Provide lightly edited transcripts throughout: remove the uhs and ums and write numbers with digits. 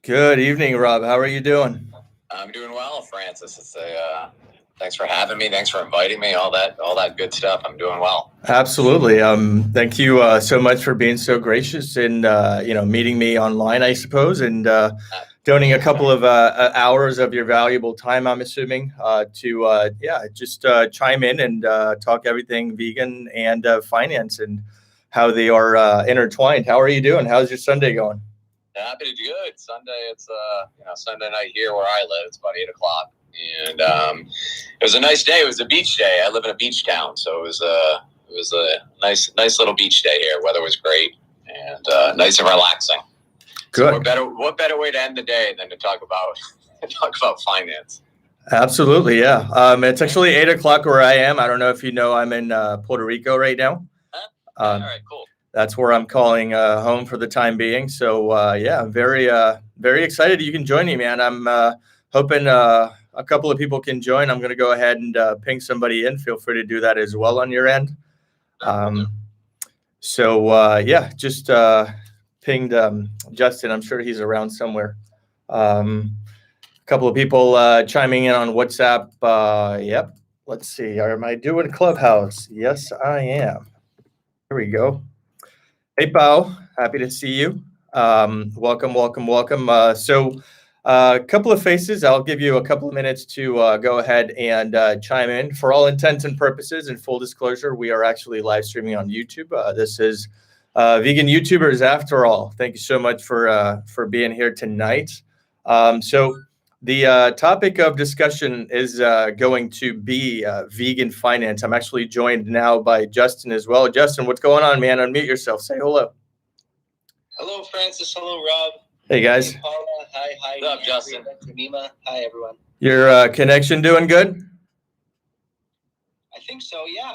Good evening, Rob. How are you doing? I'm doing well, Francis. Thanks for having me. Thanks for inviting me. All that good stuff. I'm doing well. Absolutely. Thank you so much for being so gracious and meeting me online, I suppose, and donating a couple of hours of your valuable time. I'm assuming to just chime in and talk everything vegan and finance and how they are intertwined. How are you doing? How's your Sunday going? Happy to do good. Sunday. It's Sunday night here where I live. It's about 8:00, and it was a nice day. It was a beach day. I live in a beach town, so it was a nice little beach day here. Weather was great and nice and relaxing. Good. So what better way to end the day than to talk about finance? Absolutely, yeah. It's actually 8:00 where I am. I don't know if you know, I'm in Puerto Rico right now. All right, cool. That's where I'm calling home for the time being. So I'm very excited you can join me, man. I'm hoping a couple of people can join. I'm going to go ahead and ping somebody in. Feel free to do that as well on your end. Just pinged Justin. I'm sure he's around somewhere. A couple of people chiming in on WhatsApp. Yep. Let's see. Am I doing Clubhouse? Yes, I am. Here we go. Hey, Pao. Happy to see you. Welcome. A couple of faces. I'll give you a couple of minutes to go ahead and chime in. For all intents and purposes, and full disclosure, we are actually live streaming on YouTube. This is Vegan YouTubers After All. Thank you so much for being here tonight. The topic of discussion is going to be vegan finance. I'm actually joined now by Justin as well. Justin, what's going on, man? Unmute yourself. Say hello. Hello, Francis. Hello, Rob. Hey, guys. Hey, Paula. Hi. What's up, Justin? Tamima. Hi, everyone. Your connection doing good? I think so, yeah.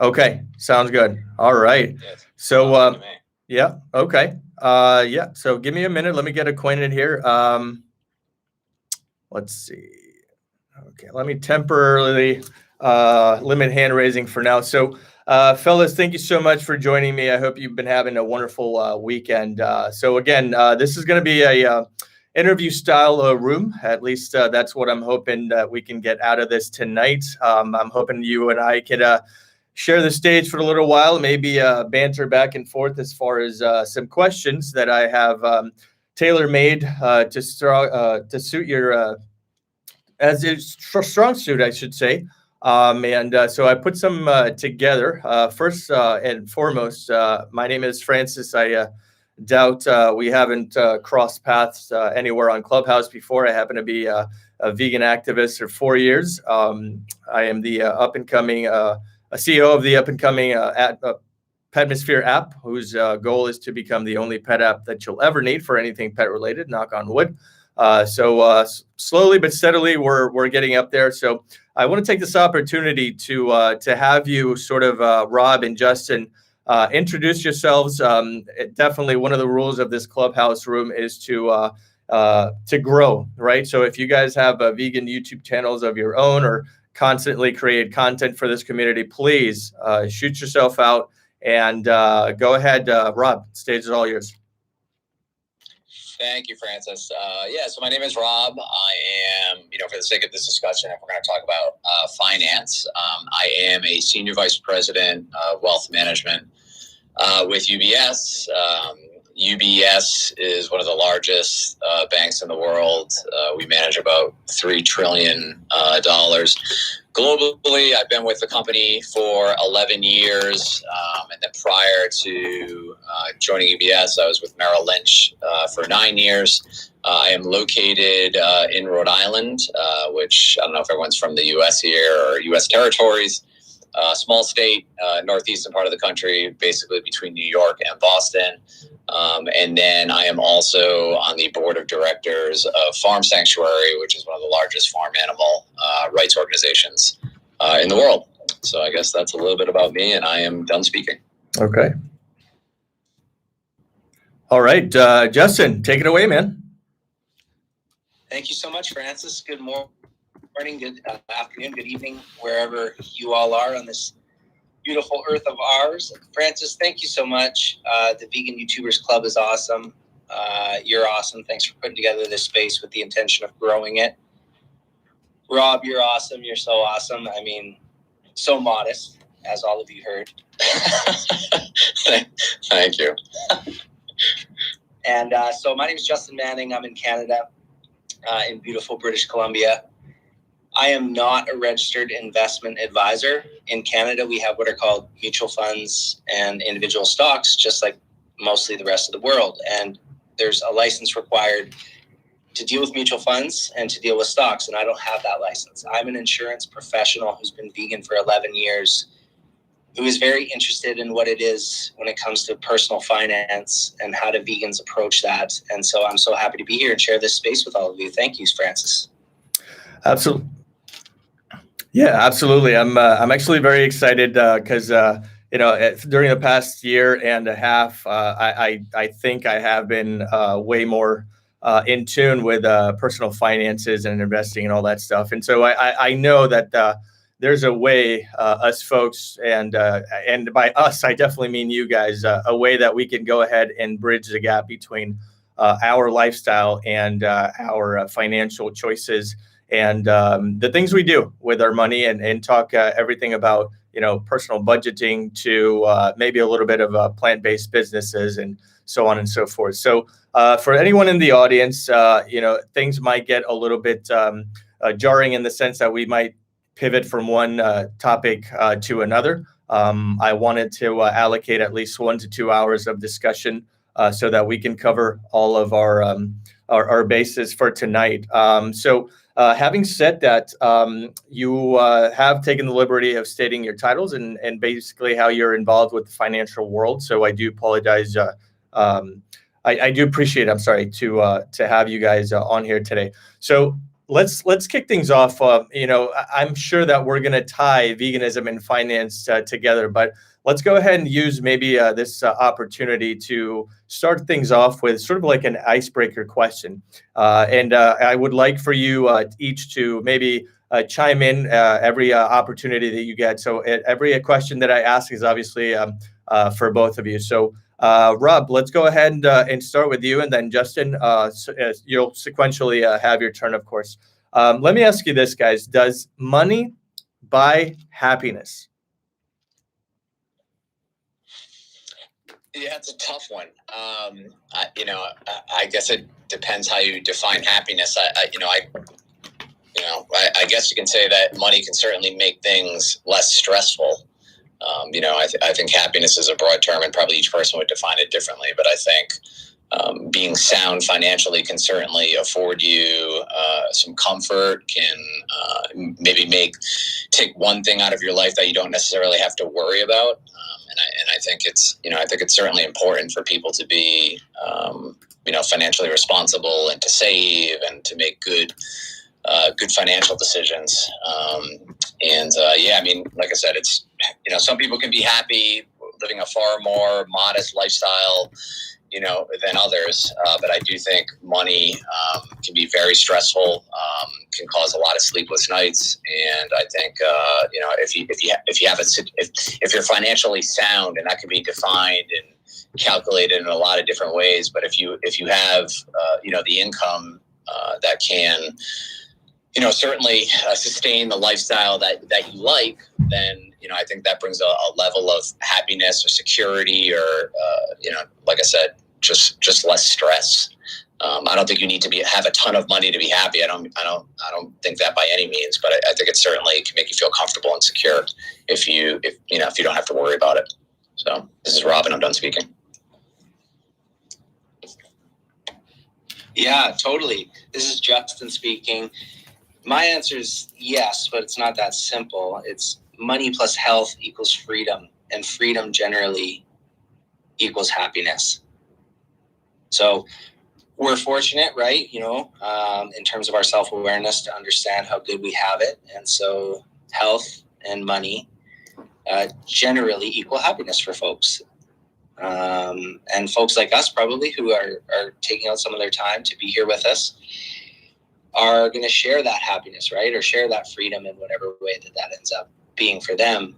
Okay, sounds good. All right. Yes. So, yeah, okay. So give me a minute. Let me get acquainted here. Let's see. Okay, let me temporarily limit hand raising for now. So, fellas, thank you so much for joining me. I hope you've been having a wonderful weekend. So again, this is going to be a interview style room. At least that's what I'm hoping that we can get out of this tonight. I'm hoping you and I could share the stage for a little while, maybe banter back and forth as far as some questions that I have tailor-made to suit your as a strong suit, I should say. So I put some together. First and foremost, my name is Francis. I doubt we haven't crossed paths anywhere on Clubhouse before. I happen to be a vegan activist for 4 years. I am the up-and-coming CEO of the up-and-coming Petmosphere app, whose goal is to become the only pet app that you'll ever need for anything pet-related, knock on wood. Slowly but steadily, we're getting up there. So I want to take this opportunity to have you sort of, Rob and Justin, introduce yourselves. Definitely one of the rules of this Clubhouse room is to grow, right? So if you guys have vegan YouTube channels of your own or constantly create content for this community, please shoot yourself out and go ahead. Rob, stage is all yours. Thank you, Francis. So my name is Rob. I am, for the sake of this discussion, if we're going to talk about finance, I am a senior vice president of wealth management with UBS. UBS is one of the largest banks in the world. We manage about $3 trillion globally. I've been with the company for 11 years. And then prior to joining UBS, I was with Merrill Lynch for 9 years. I am located in Rhode Island, which I don't know if everyone's from the U.S. here or U.S. territories. Small state, northeastern part of the country, basically between New York and Boston. And then I am also on the board of directors of Farm Sanctuary, which is one of the largest farm animal rights organizations in the world. So I guess that's a little bit about me, and I am done speaking. Okay. All right, Justin, take it away, man. Thank you so much, Francis. Good morning, good afternoon, good evening, wherever you all are on this beautiful earth of ours. Francis, thank you so much. The Vegan YouTubers Club is awesome. You're awesome. Thanks for putting together this space with the intention of growing it. Rob, you're awesome. You're so awesome. I mean, so modest, as all of you heard. Thank you. And so my name is Justin Manning. I'm in Canada, in beautiful British Columbia. I am not a registered investment advisor. In Canada, we have what are called mutual funds and individual stocks, just like mostly the rest of the world. And there's a license required to deal with mutual funds and to deal with stocks, and I don't have that license. I'm an insurance professional who's been vegan for 11 years, who is very interested in what it is when it comes to personal finance and how do vegans approach that. And so I'm so happy to be here and share this space with all of you. Thank you, Francis. Absolutely. Yeah, absolutely. I'm actually very excited because during the past year and a half, I think I have been way more in tune with personal finances and investing and all that stuff. And so I know that there's a way, us folks, and by us, I definitely mean you guys, a way that we can go ahead and bridge the gap between our lifestyle and our financial choices and the things we do with our money, and talk everything about personal budgeting to maybe a little bit of plant-based businesses and so on and so forth. So for anyone in the audience, things might get a little bit jarring in the sense that we might pivot from one topic to another. I wanted to allocate at least 1 to 2 hours of discussion so that we can cover all of our bases for tonight. So having said that, you have taken the liberty of stating your titles and basically how you're involved with the financial world. So I do apologize. I do appreciate, I'm sorry, to have you guys on here today. So let's kick things off. I'm sure that we're going to tie veganism and finance together, but let's go ahead and use maybe this opportunity to start things off with sort of like an icebreaker question. And I would like for you each to maybe chime in every opportunity that you get. So every question that I ask is obviously for both of you. So Rob, let's go ahead and start with you, and then Justin, you'll sequentially have your turn, of course. Let me ask you this, guys. Does money buy happiness? Yeah, it's a tough one. I guess it depends how you define happiness. I guess you can say that money can certainly make things less stressful. I think happiness is a broad term, and probably each person would define it differently. But I think being sound financially can certainly afford you some comfort, can maybe take one thing out of your life that you don't necessarily have to worry about. And I think it's certainly important for people to be financially responsible and to save and to make good financial decisions. Like I said, it's some people can be happy living a far more modest lifestyle than others, but I do think money can be very stressful, can cause a lot of sleepless nights, and I think if you're financially sound, and that can be defined and calculated in a lot of different ways, but if you have the income that can certainly sustain the lifestyle that you like, then I think that brings a level of happiness or security, or like I said, just less stress. I don't think you need to have a ton of money to be happy. I don't think that by any means, but I think it certainly can make you feel comfortable and secure if you don't have to worry about it. So this is Rob, and I'm done speaking. Yeah, totally. This is Justin speaking. My answer is yes, but it's not that simple. It's money plus health equals freedom, and freedom generally equals happiness. So we're fortunate, right? In terms of our self-awareness, to understand how good we have it. And so health and money generally equal happiness for folks. And folks like us, probably, who are taking out some of their time to be here with us, are going to share that happiness, right? Or share that freedom in whatever way that ends up being for them.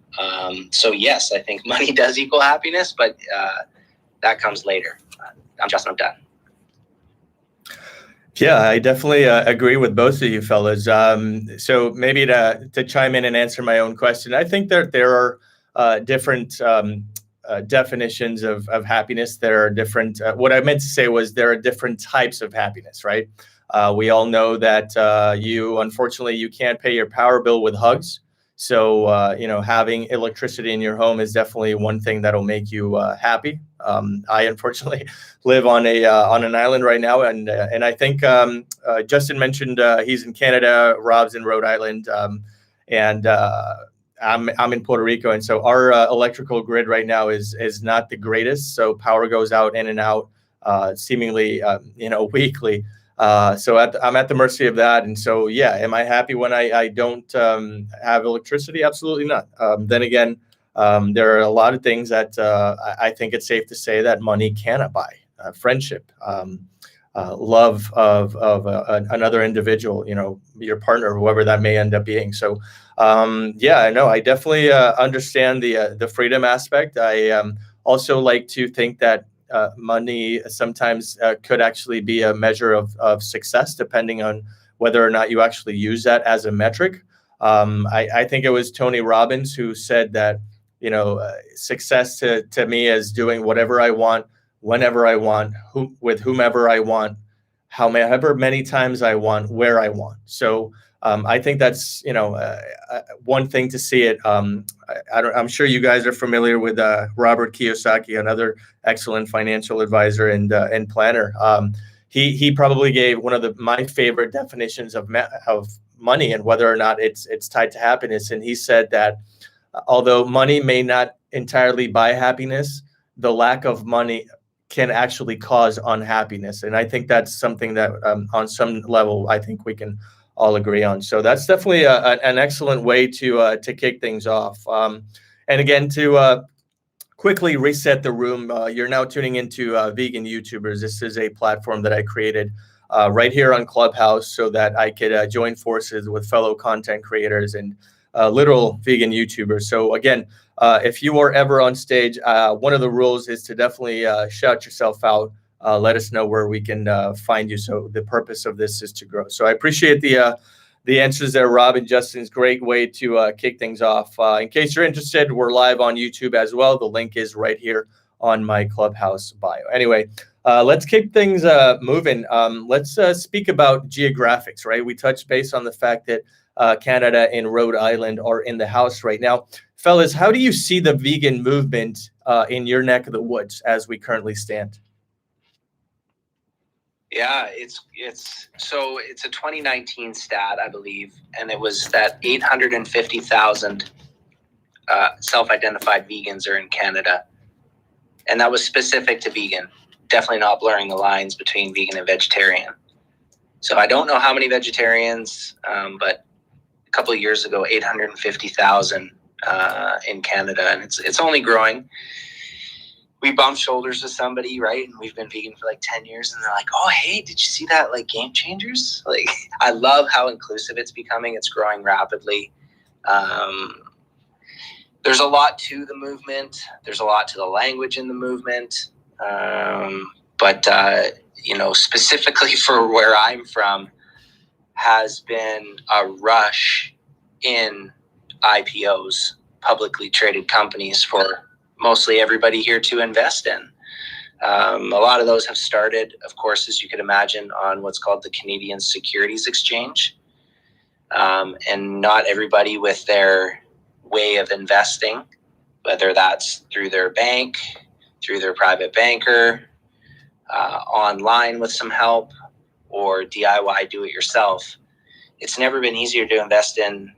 So yes, I think money does equal happiness, but that comes later. I'm Justin, I'm done. Yeah, I definitely agree with both of you fellas. So maybe to chime in and answer my own question, I think that there are different definitions of happiness. There are different, what I meant to say was there are different types of happiness, right? We all know that unfortunately, you can't pay your power bill with hugs. So, having electricity in your home is definitely one thing that'll make you happy. I unfortunately live on an island right now, and I think Justin mentioned he's in Canada, Rob's in Rhode Island, and I'm in Puerto Rico, and so our electrical grid right now is not the greatest. So power goes out in and out, seemingly weekly. So I'm at the mercy of that, and so yeah, am I happy when I don't have electricity? Absolutely not. Then again, there are a lot of things that I think it's safe to say that money cannot buy. Friendship, love of another individual, your partner, whoever that may end up being. So, yeah, I know I definitely understand the freedom aspect. I also like to think that money sometimes could actually be a measure of success, depending on whether or not you actually use that as a metric. I think it was Tony Robbins who said that, success to me is doing whatever I want, whenever I want, with whomever I want, however many times I want, where I want. So I think that's one thing to see it. I'm sure you guys are familiar with Robert Kiyosaki, another excellent financial advisor and planner. He probably gave one of my favorite definitions of money and whether or not it's tied to happiness. And he said that although money may not entirely buy happiness, the lack of money can actually cause unhappiness. And I think that's something that on some level, I think we can all agree on. So that's definitely an excellent way to kick things off. And again, to quickly reset the room, you're now tuning into Vegan YouTubers. This is a platform that I created right here on Clubhouse so that I could join forces with fellow content creators and literal vegan YouTubers. So again, if you are ever on stage, one of the rules is to definitely shout yourself out. Let us know where we can find you. So the purpose of this is to grow. So I appreciate the answers there, Rob and Justin's great way to kick things off. In case you're interested, we're live on YouTube as well. The link is right here on my Clubhouse bio. Anyway, let's keep things moving. Let's speak about geographics, right? We touched base on the fact that Canada and Rhode Island are in the house right now. Fellas, how do you see the vegan movement in your neck of the woods as we currently stand? Yeah, it's a 2019 stat, I believe, and it was that 850,000 self-identified vegans are in Canada, and that was specific to vegan. Definitely not blurring the lines between vegan and vegetarian. So I don't know how many vegetarians, but a couple of years ago, 850,000 in Canada, and it's only growing. We bumped shoulders with somebody, right? And we've been vegan for like 10 years. And they're like, oh, hey, did you see that? Like Game Changers? Like, I love how inclusive it's becoming. It's growing rapidly. There's a lot to the movement. There's a lot to the language in the movement. But specifically for where I'm from, has been a rush in IPOs, publicly traded companies, for mostly everybody here to invest in. A lot of those have started, of course, as you could imagine, on what's called the Canadian Securities Exchange. And not everybody with their way of investing, whether that's through their bank, through their private banker, online with some help, or DIY do-it-yourself. It's never been easier to invest in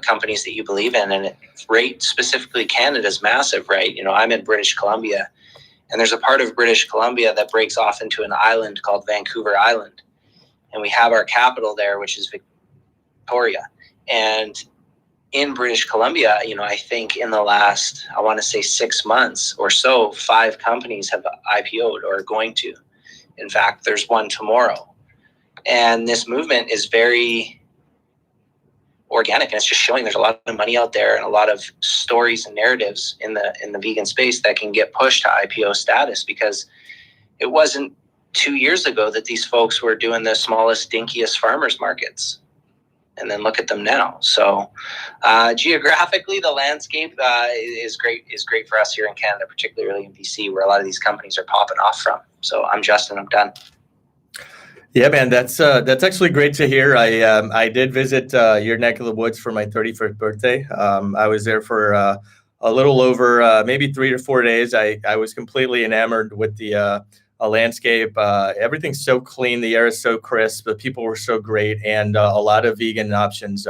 companies that you believe in, and rate specifically Canada is massive, right? I'm in British Columbia, and there's a part of British Columbia that breaks off into an island called Vancouver Island, and we have our capital there, which is Victoria. And in British Columbia, I think in the last, I want to say 6 months or so, 5 companies have IPO'd or are going to. In fact, there's one tomorrow, and this movement is very organic, and it's just showing there's a lot of money out there and a lot of stories and narratives in the vegan space that can get pushed to IPO status, because it wasn't 2 years ago that these folks were doing the smallest, dinkiest farmers markets. And then look at them now. So geographically, the landscape is great for us here in Canada, particularly in BC, where a lot of these companies are popping off from. So I'm Justin. I'm done. Yeah, man, that's actually great to hear. I did visit your neck of the woods for my 31st birthday. I was there for a little over maybe 3 to 4 days. I was completely enamored with the landscape. Everything's so clean. The air is so crisp. The people were so great, and a lot of vegan options.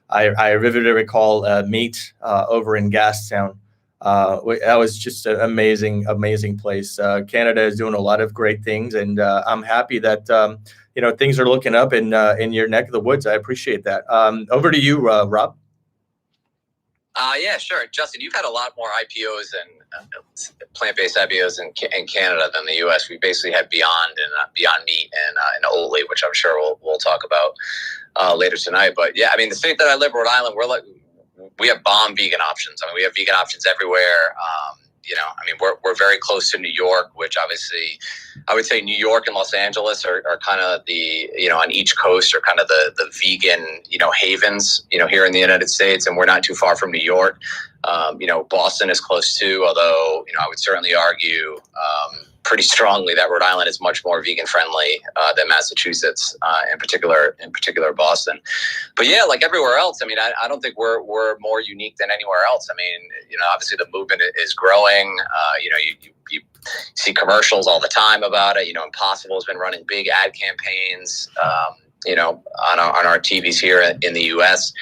I vividly recall meat over in Gastown. That was just an amazing place. Canada is doing a lot of great things, and I'm happy that things are looking up in your neck of the woods. I appreciate that. Over to you, Rob. Yeah, sure. Justin, you've had a lot more IPOs and plant-based IPOs in Canada than the U.S. We basically had Beyond Meat and Oatley, which I'm sure we'll talk about later tonight. But yeah, I mean, the state that I live, Rhode Island, we have bomb vegan options. I mean, we have vegan options everywhere. We're very close to New York, which obviously I would say New York and Los Angeles are kind of the, on each coast are kind of the vegan, havens, here in the United States. And we're not too far from New York. Boston is close too, although, I would certainly argue pretty strongly that Rhode Island is much more vegan friendly than Massachusetts, in particular Boston. But yeah, like everywhere else, I mean, I don't think we're more unique than anywhere else. I mean, obviously the movement is growing. You see commercials all the time about it. Impossible has been running big ad campaigns. On our TVs here in the U.S.,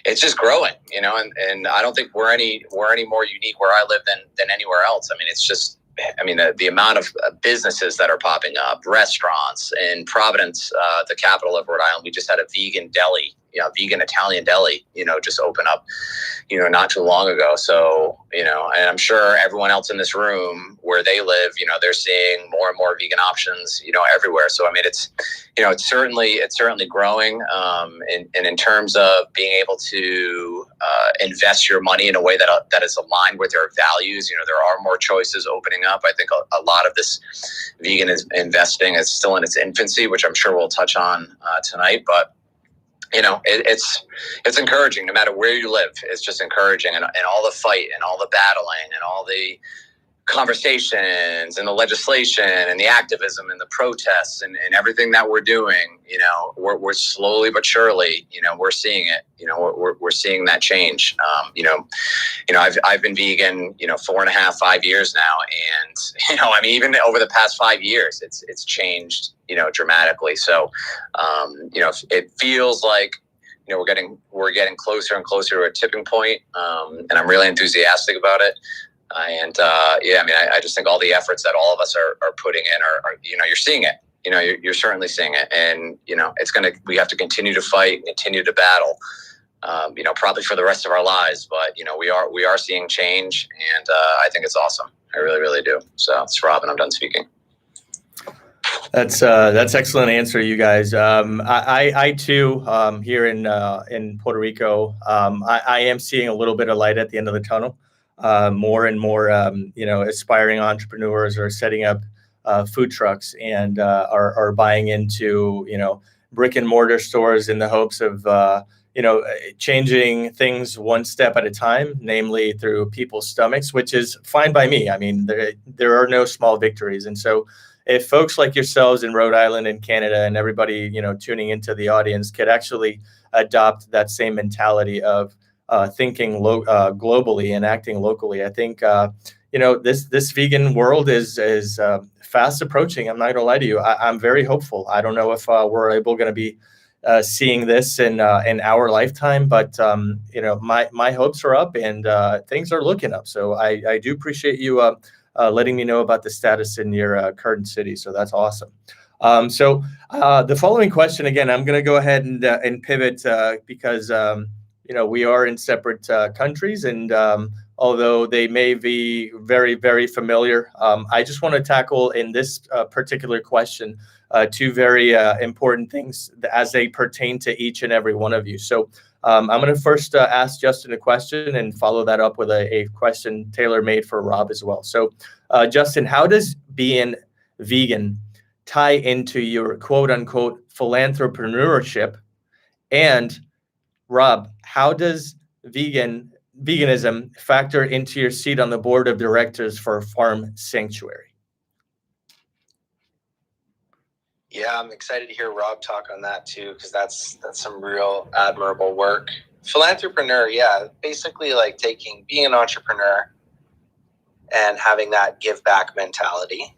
it's just growing. And I don't think we're any more unique where I live than anywhere else. I mean, it's just. The amount of businesses that are popping up, restaurants in Providence, the capital of Rhode Island. We just had a vegan deli, vegan Italian deli, just open up, not too long ago. So, and I'm sure everyone else in this room where they live, they're seeing more and more vegan options, everywhere. So, I mean, it's certainly growing. And in terms of being able to invest your money in a way that is aligned with your values, there are more choices opening up. I think a lot of this vegan investing is still in its infancy, which I'm sure we'll touch on tonight. But it's encouraging no matter where you live. It's just encouraging, and all the fight and all the battling and all the conversations and the legislation and the activism and the protests and everything that we're doing, we're slowly but surely, we're seeing it, we're seeing that change. I've been vegan, 4.5, 5 years now. And, even over the past 5 years, it's changed, dramatically. So, it feels like, we're getting closer and closer to a tipping point. And I'm really enthusiastic about it. I just think all the efforts that all of us are putting in are you're seeing it, you're certainly seeing it. And, we have to continue to fight, continue to battle, probably for the rest of our lives. But, we are seeing change, and I think it's awesome. I really, really do. So it's Rob, and I'm done speaking. That's excellent answer, you guys. I too, here in Puerto Rico, I am seeing a little bit of light at the end of the tunnel. More and more, aspiring entrepreneurs are setting up food trucks and are buying into, brick and mortar stores in the hopes of, changing things one step at a time, namely through people's stomachs, which is fine by me. I mean, there are no small victories. And so if folks like yourselves in Rhode Island and Canada and everybody, tuning into the audience could actually adopt that same mentality of thinking globally and acting locally, I think this vegan world is fast approaching. I'm not gonna lie to you. I'm very hopeful. I don't know if we're going to be seeing this in our lifetime, but my hopes are up and things are looking up. So I do appreciate you letting me know about the status in your current city. So that's awesome. So the following question, again, I'm going to go ahead and pivot because we are in separate countries, and although they may be very, very familiar, I just want to tackle in this particular question two very important things as they pertain to each and every one of you. So I'm going to first ask Justin a question and follow that up with a question tailor-made for Rob as well. So Justin, how does being vegan tie into your quote unquote philanthropreneurship? And Rob, how does veganism factor into your seat on the board of directors for Farm Sanctuary? Yeah, I'm excited to hear Rob talk on that too, because that's some real admirable work. Philanthrepreneur, yeah, basically like being an entrepreneur and having that give back mentality.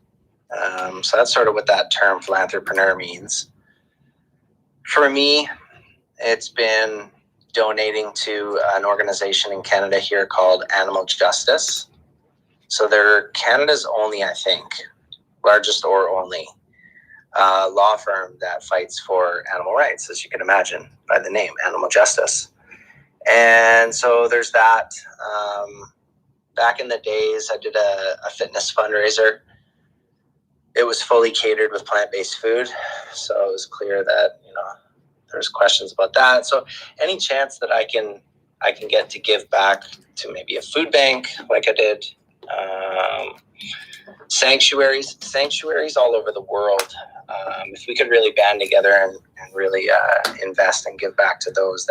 So that's sort of what that term philanthrepreneur means. For me, it's been donating to an organization in Canada here called Animal Justice. So they're Canada's only, I think, largest or only law firm that fights for animal rights, as you can imagine by the name, Animal Justice. And so there's that. Back in the days, I did a fitness fundraiser. It was fully catered with plant-based food. So it was clear that, there's questions about that. So any chance that I can get to give back to maybe a food bank like I did, sanctuaries all over the world. If we could really band together and really invest and give back to those,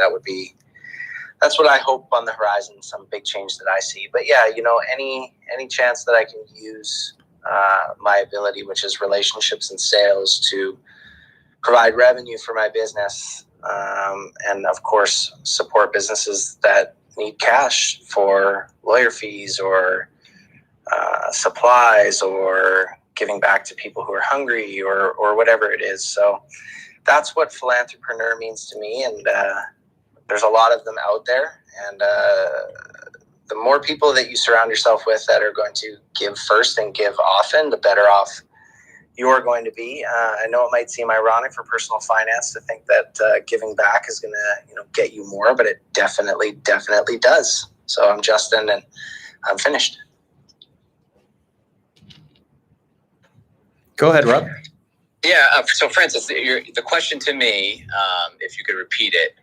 that's what I hope on the horizon, some big change that I see. But yeah, any chance that I can use my ability, which is relationships and sales, to provide revenue for my business, and of course support businesses that need cash for lawyer fees or supplies, or giving back to people who are hungry, or whatever it is. So that's what philanthrepreneur means to me. And there's a lot of them out there. And the more people that you surround yourself with that are going to give first and give often, the better off you're going to be. I know it might seem ironic for personal finance to think that giving back is going to get you more, but it definitely does. So I'm Justin, and I'm finished. Go ahead, Rob. Yeah. So, Francis, the question to me, if you could repeat it.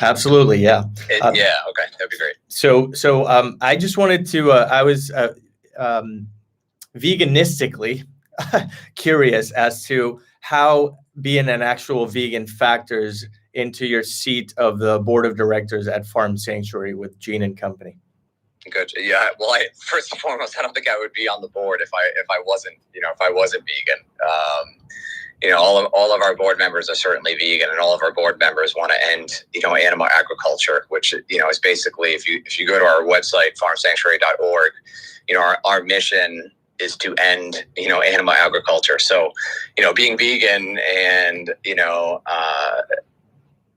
Absolutely. Yeah. Yeah. Okay. That'd be great. So I just wanted to. I was veganistically curious as to how being an actual vegan factors into your seat of the board of directors at Farm Sanctuary with Gene and Company. Good. Yeah. Well, first and foremost, I don't think I would be on the board if I wasn't vegan. All of our board members are certainly vegan, and all of our board members want to end, animal agriculture, which, is basically, if you go to our website, farmsanctuary.org, our mission is to end, animal agriculture. So, being vegan and,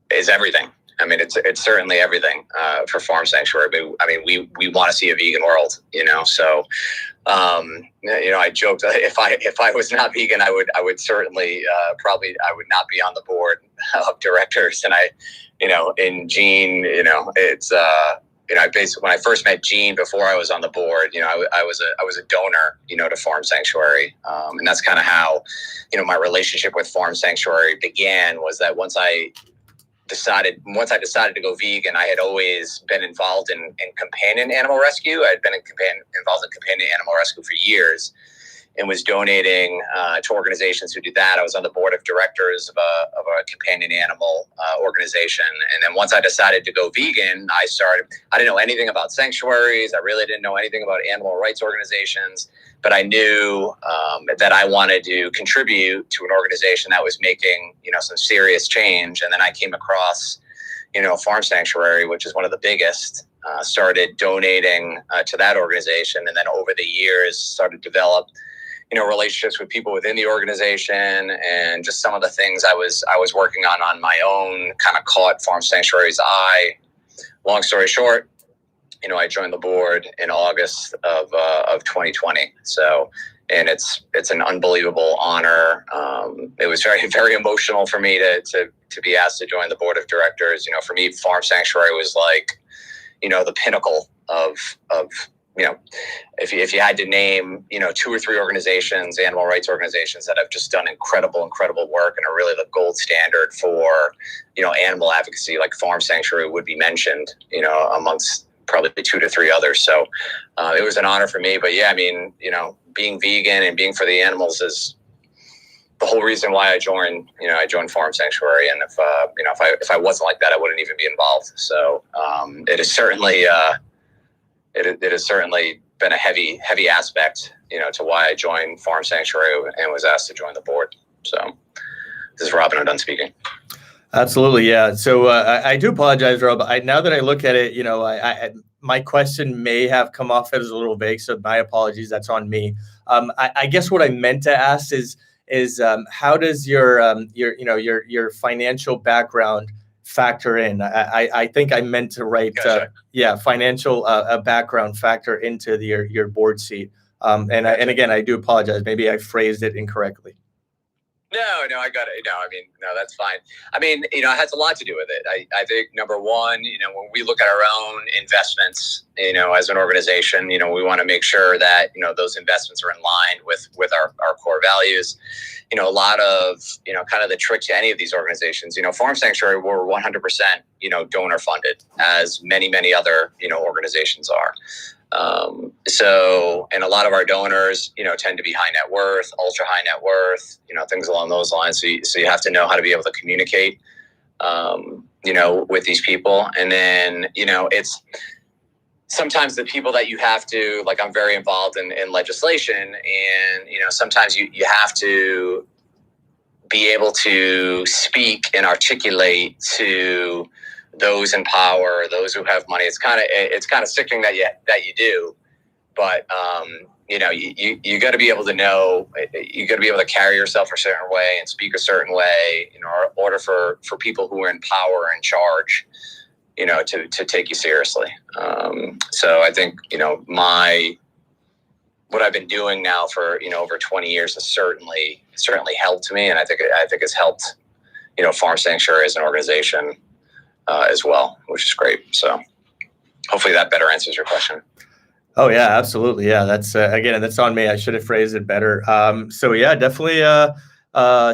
is everything. I mean, it's certainly everything for Farm Sanctuary. But I mean, we want to see a vegan world, So, I joked if I was not vegan, I would certainly probably I would not be on the board of directors. And in Gene, it's I basically, when I first met Gene before I was on the board, I was a donor, to Farm Sanctuary, and that's kind of how my relationship with Farm Sanctuary began. Was that once I decided to go vegan, I had always been involved in companion animal rescue. I'd been involved in companion animal rescue for years, and was donating to organizations who do that. I was on the board of directors of a companion animal organization. And then once I decided to go vegan, I didn't know anything about sanctuaries. I really didn't know anything about animal rights organizations, but I knew that I wanted to contribute to an organization that was making, some serious change. And then I came across, Farm Sanctuary, which is one of the biggest, started donating to that organization. And then over the years started to develop, relationships with people within the organization, and just some of the things I was working on my own kind of caught Farm Sanctuary's eye. Long story short, I joined the board in August of 2020. So, and it's an unbelievable honor. It was very, very emotional for me to be asked to join the board of directors. For me, Farm Sanctuary was like, the pinnacle of if you had to name, 2 or 3 organizations, animal rights organizations that have just done incredible work and are really the gold standard for, animal advocacy, like Farm Sanctuary would be mentioned, amongst probably 2 to 3 others. So it was an honor for me. But yeah, I mean, being vegan and being for the animals is, the whole reason why I joined Farm Sanctuary. And if I wasn't like that, I wouldn't even be involved. So it is certainly it has certainly been a heavy aspect, to why I joined Farm Sanctuary and was asked to join the board. So this is Robin. I'm done speaking. Absolutely, yeah. So I do apologize, Rob. Now that I look at it, my question may have come off as a little vague, so my apologies. That's on me. I guess what I meant to ask is how does your financial background factor in? I think I meant to write Gotcha. Financial background factor into your board seat. And again, I do apologize. Maybe I phrased it incorrectly. No, I got it. No, that's fine. It has a lot to do with it. I think number one, when we look at our own investments, as an organization, we want to make sure that, those investments are in line with our core values. A lot of, kind of the trick to any of these organizations, Farm Sanctuary, we're 100%, donor funded, as many other, organizations are. And a lot of our donors, tend to be high net worth, ultra high net worth, things along those lines. So you have to know how to be able to communicate, with these people. And then, it's sometimes the people that you have to, like, I'm very involved in legislation, and, sometimes you have to be able to speak and articulate to those in power, those who have money. It's kind of sickening that you do, but you got to be able to know. You got to be able to carry yourself a certain way and speak a certain way, in order for people who are in power and charge, to take you seriously. So I think what I've been doing now for over 20 years has certainly helped me, and I think it's helped Farm Sanctuary as an organization as well, which is great. So hopefully that better answers your question. Oh yeah, absolutely. Yeah, that's again, that's on me. I should have phrased it better. So yeah, definitely.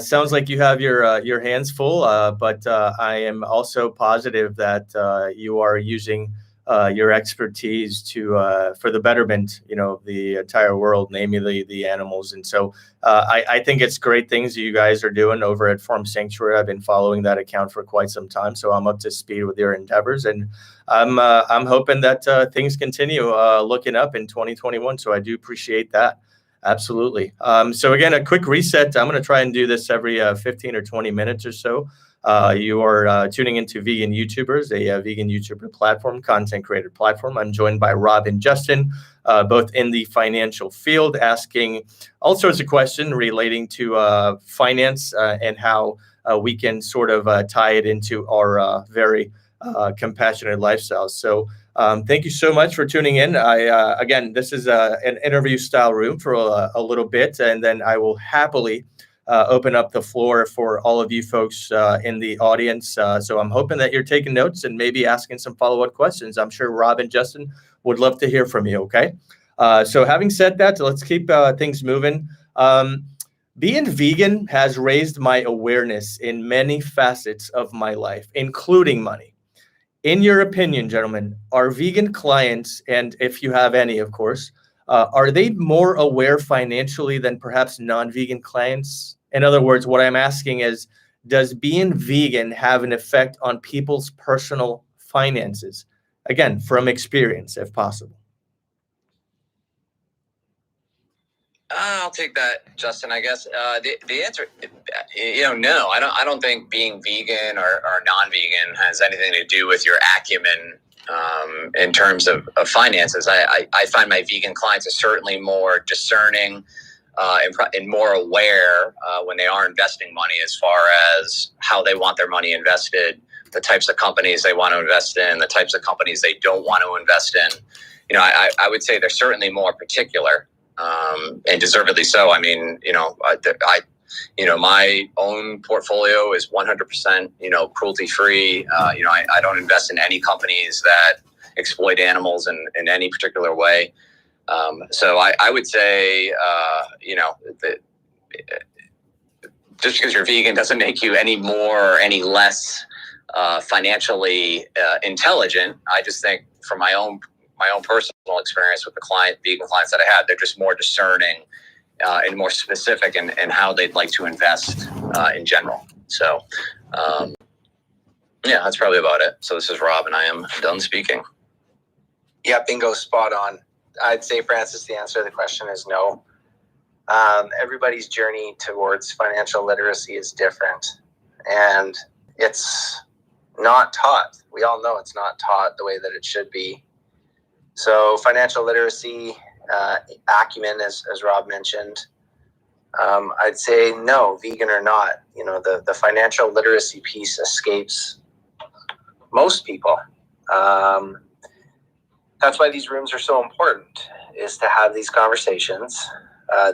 Sounds like you have your hands full, but I am also positive that you are using your expertise for the betterment, of the entire world, namely the animals. And so I think it's great things you guys are doing over at Farm Sanctuary. I've been following that account for quite some time, so I'm up to speed with your endeavors, and I'm hoping that things continue looking up in 2021. So I do appreciate that. Absolutely. So again, a quick reset. I'm going to try and do this every 15 or 20 minutes or so. You are tuning into Vegan YouTubers, a vegan YouTuber platform, content creator platform. I'm joined by Rob and Justin, both in the financial field, asking all sorts of questions relating to finance and how we can sort of tie it into our very compassionate lifestyles. So thank you so much for tuning in. Again, this is an interview style room for a little bit, and then I will happily open up the floor for all of you folks in the audience. So I'm hoping that you're taking notes and maybe asking some follow-up questions. I'm sure Rob and Justin would love to hear from you, okay? So having said that, let's keep things moving. Being vegan has raised my awareness in many facets of my life, including money. In your opinion, gentlemen, are vegan clients, and if you have any, of course, are they more aware financially than perhaps non-vegan clients? In other words, what I'm asking is, does being vegan have an effect on people's personal finances? Again, from experience, if possible. I'll take that, Justin. I guess the answer, no. I don't think being vegan or non-vegan has anything to do with your acumen in terms of finances. I find my vegan clients are certainly more discerning and more aware when they are investing money, as far as how they want their money invested, the types of companies they want to invest in, the types of companies they don't want to invest in. I would say they're certainly more particular. And deservedly so. My own portfolio is 100%, cruelty free. I don't invest in any companies that exploit animals in any particular way. So I would say, that just because you're vegan doesn't make you any more or any less financially intelligent. I just think, from my own personal experience with the vegan clients that I had, they're just more discerning and more specific in how they'd like to invest in general. So, yeah, that's probably about it. So this is Rob, and I am done speaking. Yeah, bingo, spot on. I'd say, Francis, the answer to the question is no. Everybody's journey towards financial literacy is different, and it's not taught. We all know it's not taught the way that it should be. So financial literacy, acumen, as Rob mentioned, I'd say no, vegan or not. You know, the financial literacy piece escapes most people. That's why these rooms are so important, is to have these conversations.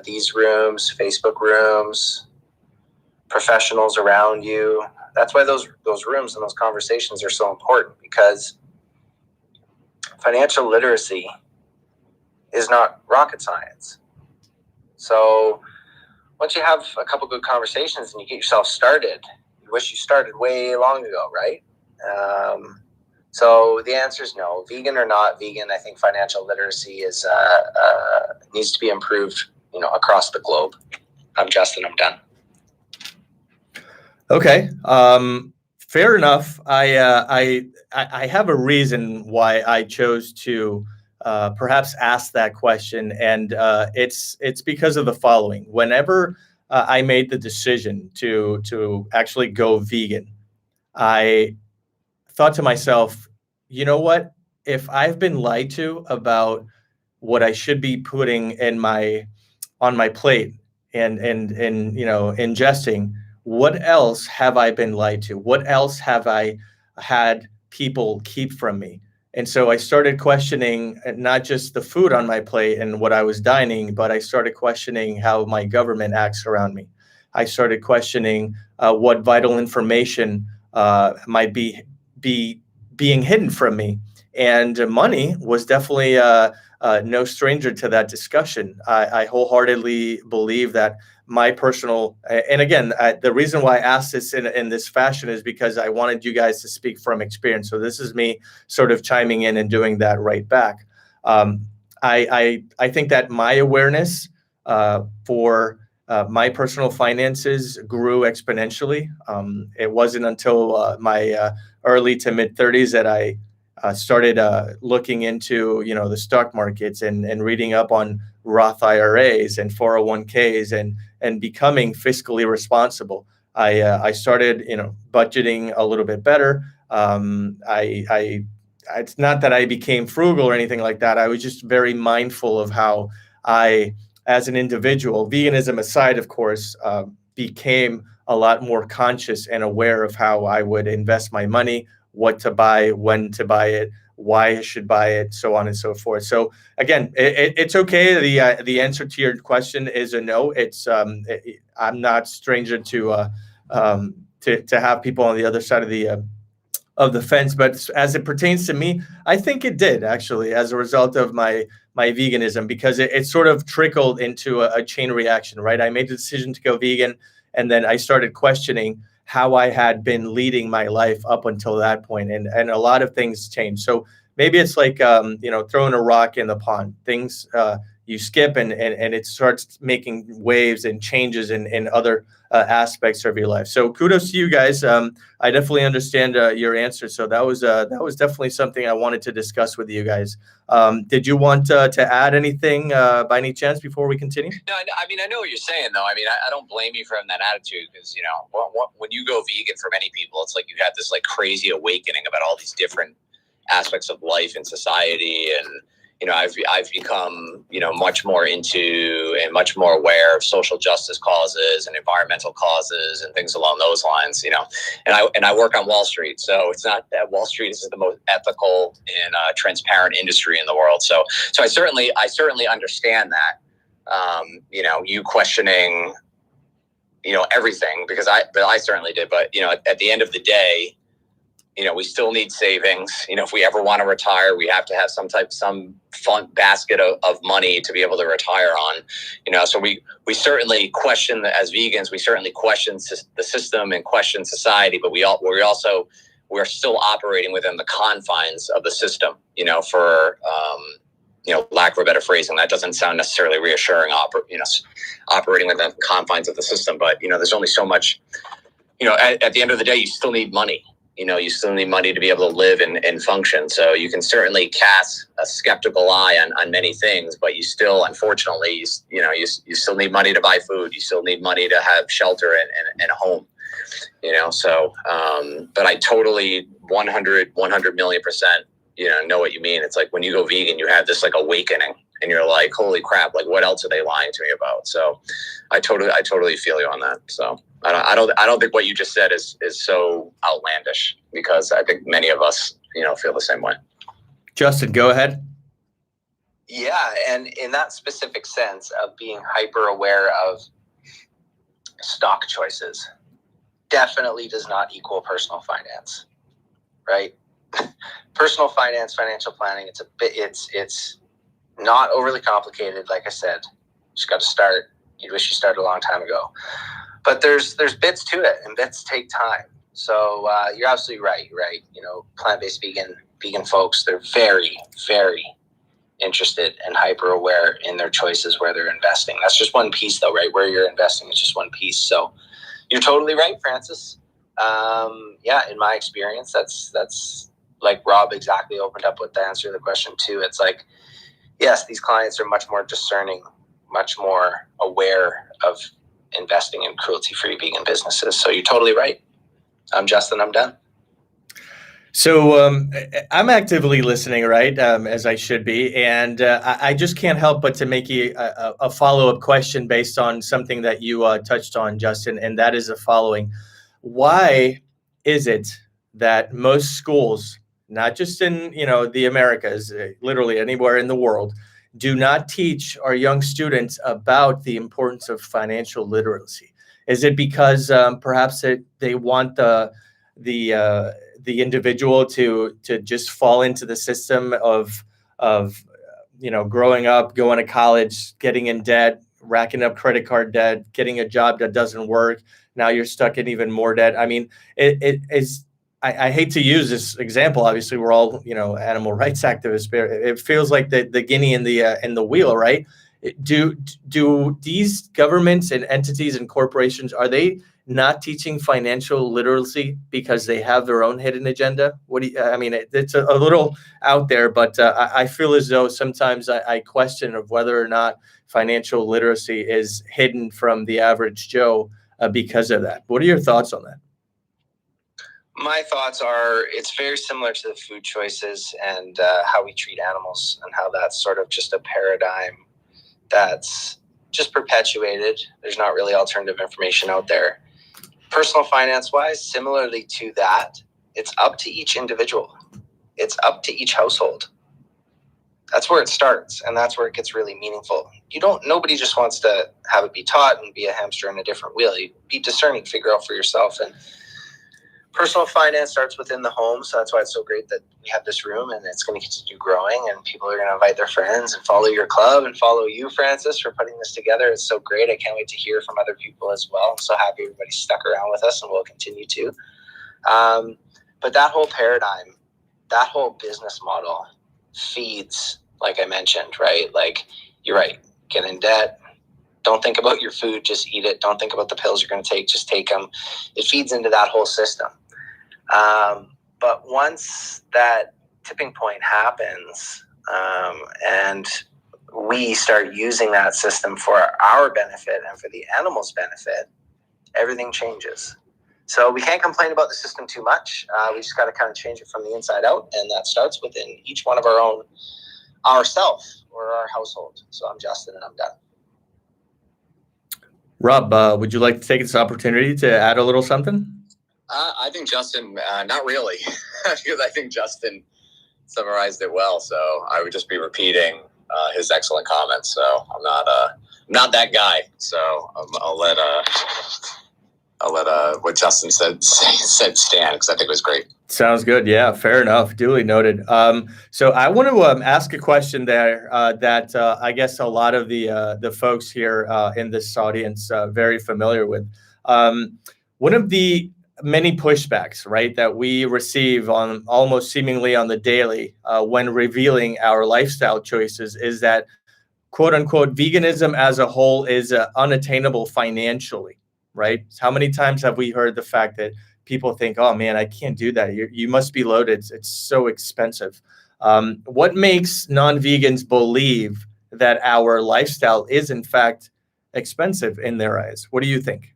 These rooms, Facebook rooms, professionals around you. That's why those rooms and those conversations are so important, because financial literacy is not rocket science. So once you have a couple good conversations and you get yourself started, you wish you started way long ago, right? So the answer is no. Vegan or not vegan, I think financial literacy is needs to be improved, you know, across the globe. I'm Justin. I'm done. Okay. Fair enough. I have a reason why I chose to perhaps ask that question, and it's because of the following. Whenever I made the decision to actually go vegan, I thought to myself, you know what? If I've been lied to about what I should be putting in on my plate and you know, ingesting, what else have I been lied to? What else have I had people keep from me? And so I started questioning not just the food on my plate and what I was dining, but I started questioning how my government acts around me. I started questioning what vital information might be being hidden from me. And money was definitely no stranger to that discussion. I wholeheartedly believe that my personal, and again, the reason why I asked this in this fashion is because I wanted you guys to speak from experience. So this is me sort of chiming in and doing that right back. I think that my awareness for my personal finances grew exponentially. It wasn't until my early to mid 30s that I started looking into, you know, the stock markets and reading up on Roth IRAs and 401ks and becoming fiscally responsible. I started, you know, budgeting a little bit better. It's not that I became frugal or anything like that. I was just very mindful of how I, as an individual, veganism aside, of course, became a lot more conscious and aware of how I would invest my money, what to buy, when to buy it, why I should buy it, so on and so forth. So again, it's okay. The answer to your question is a no. It's I'm not stranger to have people on the other side of the fence, but as it pertains to me, I think it did actually, as a result of my veganism, because it sort of trickled into a chain reaction, right? I made the decision to go vegan, and then I started questioning how I had been leading my life up until that point, and a lot of things changed. So maybe it's like you know, throwing a rock in the pond. Things you skip and it starts making waves and changes in other aspects of your life. So kudos to you guys. I definitely understand your answer. So that was definitely something I wanted to discuss with you guys. Did you want to add anything by any chance before we continue? No, I mean, I know what you're saying, though. I mean, I don't blame you for having that attitude, because, you know, when you go vegan, for many people, it's like you have this like crazy awakening about all these different aspects of life and society. And, you know, I've become, you know, much more into and much more aware of social justice causes and environmental causes and things along those lines, you know. And I work on Wall Street, so it's not that Wall Street is the most ethical and transparent industry in the world. So I certainly understand that. You know, you questioning, you know, everything, because I certainly did. But, you know, at the end of the day, you know, we still need savings. You know, if we ever want to retire, we have to have some fun basket of money to be able to retire on. You know, so we certainly question, as vegans, we certainly question the system and question society, but we're still operating within the confines of the system. You know, for lack of a better phrasing, that doesn't sound necessarily reassuring, operating within the confines of the system. But, there's only so much, at the end of the day, you still need money. You still need money to be able to live and function. So you can certainly cast a skeptical eye on many things, but you still, unfortunately, you still need money to buy food. You still need money to have shelter and a home, So, but I totally 100 million%, know what you mean. It's like when you go vegan, you have this like awakening and you're like, holy crap, like what else are they lying to me about? So I totally feel you on that. So I don't think what you just said is so outlandish, because I think many of us, feel the same way. Justin, go ahead. Yeah, and in that specific sense of being hyper aware of stock choices, definitely does not equal personal finance, right? Personal finance, financial planning, it's not overly complicated. Like I said, just got to start. You'd wish you started a long time ago. But there's bits to it, and bits take time. So you're absolutely right. Plant-based vegan folks, they're very, very interested and hyper aware in their choices where they're investing. That's just one piece, though, right? Where you're investing is just one piece. So you're totally right, Francis. In my experience, that's like Rob exactly opened up with the answer to the question too. It's like, yes, these clients are much more discerning, much more aware of investing in cruelty-free vegan businesses. So you're totally right. I'm Justin. I'm done. So I'm actively listening, right, as I should be. And I just can't help but to make you a follow-up question based on something that you touched on, Justin, and that is the following. Why is it that most schools, not just in the Americas, literally anywhere in the world, do not teach our young students about the importance of financial literacy? Is it because perhaps they want the individual to just fall into the system of growing up, going to college, getting in debt, racking up credit card debt, getting a job that doesn't work? Now you're stuck in even more debt. I mean, it is. I hate to use this example. Obviously, we're all animal rights activists. But it feels like the guinea in the wheel, right? Do these governments and entities and corporations, are they not teaching financial literacy because they have their own hidden agenda? It's a little out there, but I feel as though sometimes I question of whether or not financial literacy is hidden from the average Joe because of that. What are your thoughts on that? My thoughts are it's very similar to the food choices and how we treat animals, and how that's sort of just a paradigm that's just perpetuated. There's not really alternative information out there. Personal finance wise, similarly to that, it's up to each individual. It's up to each household. That's where it starts, and that's where it gets really meaningful. Nobody just wants to have it be taught and be a hamster in a different wheel. You be discerning, figure out for yourself. And personal finance starts within the home, so that's why it's so great that we have this room, and it's going to continue growing, and people are going to invite their friends and follow your club and follow you, Francis, for putting this together. It's so great. I can't wait to hear from other people as well. I'm so happy everybody stuck around with us, and will continue to. But that whole paradigm, that whole business model feeds, like I mentioned, right? Like, you're right. Get in debt. Don't think about your food, just eat it. Don't think about the pills you're going to take, just take them. It feeds into that whole system. But once that tipping point happens, and we start using that system for our benefit and for the animals' benefit, everything changes. So we can't complain about the system too much. We just got to kind of change it from the inside out, and that starts within each one of ourself or our household. So I'm Justin, and I'm done. Rob, would you like to take this opportunity to add a little something? I think Justin, not really, because I think Justin summarized it well. So I would just be repeating his excellent comments. So I'm not that guy. So I'll let what Justin said stand, because I think it was great. Sounds good. Yeah, fair enough. Duly noted. So I want to ask a question there that I guess a lot of the folks here in this audience very familiar with. One of the many pushbacks, right, that we receive on almost seemingly on the daily when revealing our lifestyle choices is that, quote unquote, veganism as a whole is unattainable financially, right? How many times have we heard the fact that people think, oh man, I can't do that. You must be loaded. It's so expensive. What makes non-vegans believe that our lifestyle is in fact expensive in their eyes? What do you think?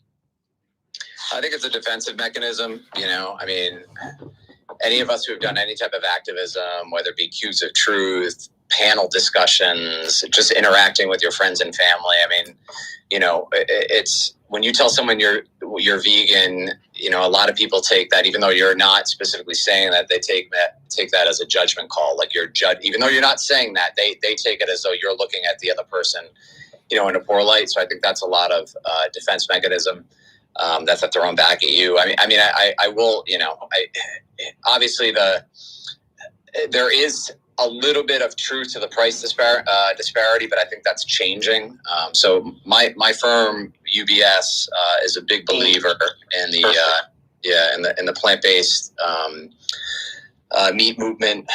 I think it's a defensive mechanism. I mean, any of us who have done any type of activism, whether it be Cubes of Truth, panel discussions, just interacting with your friends and family. I mean, it's when you tell someone you're vegan, a lot of people take that, even though you're not specifically saying that, they take that as a judgment call. Like even though you're not saying that, they take it as though you're looking at the other person, in a poor light. So I think that's a lot of defense mechanism. That's thrown back at you. I will, obviously there is a little bit of truth to the price disparity, but I think that's changing. So my firm UBS is a big believer in the plant-based meat movement.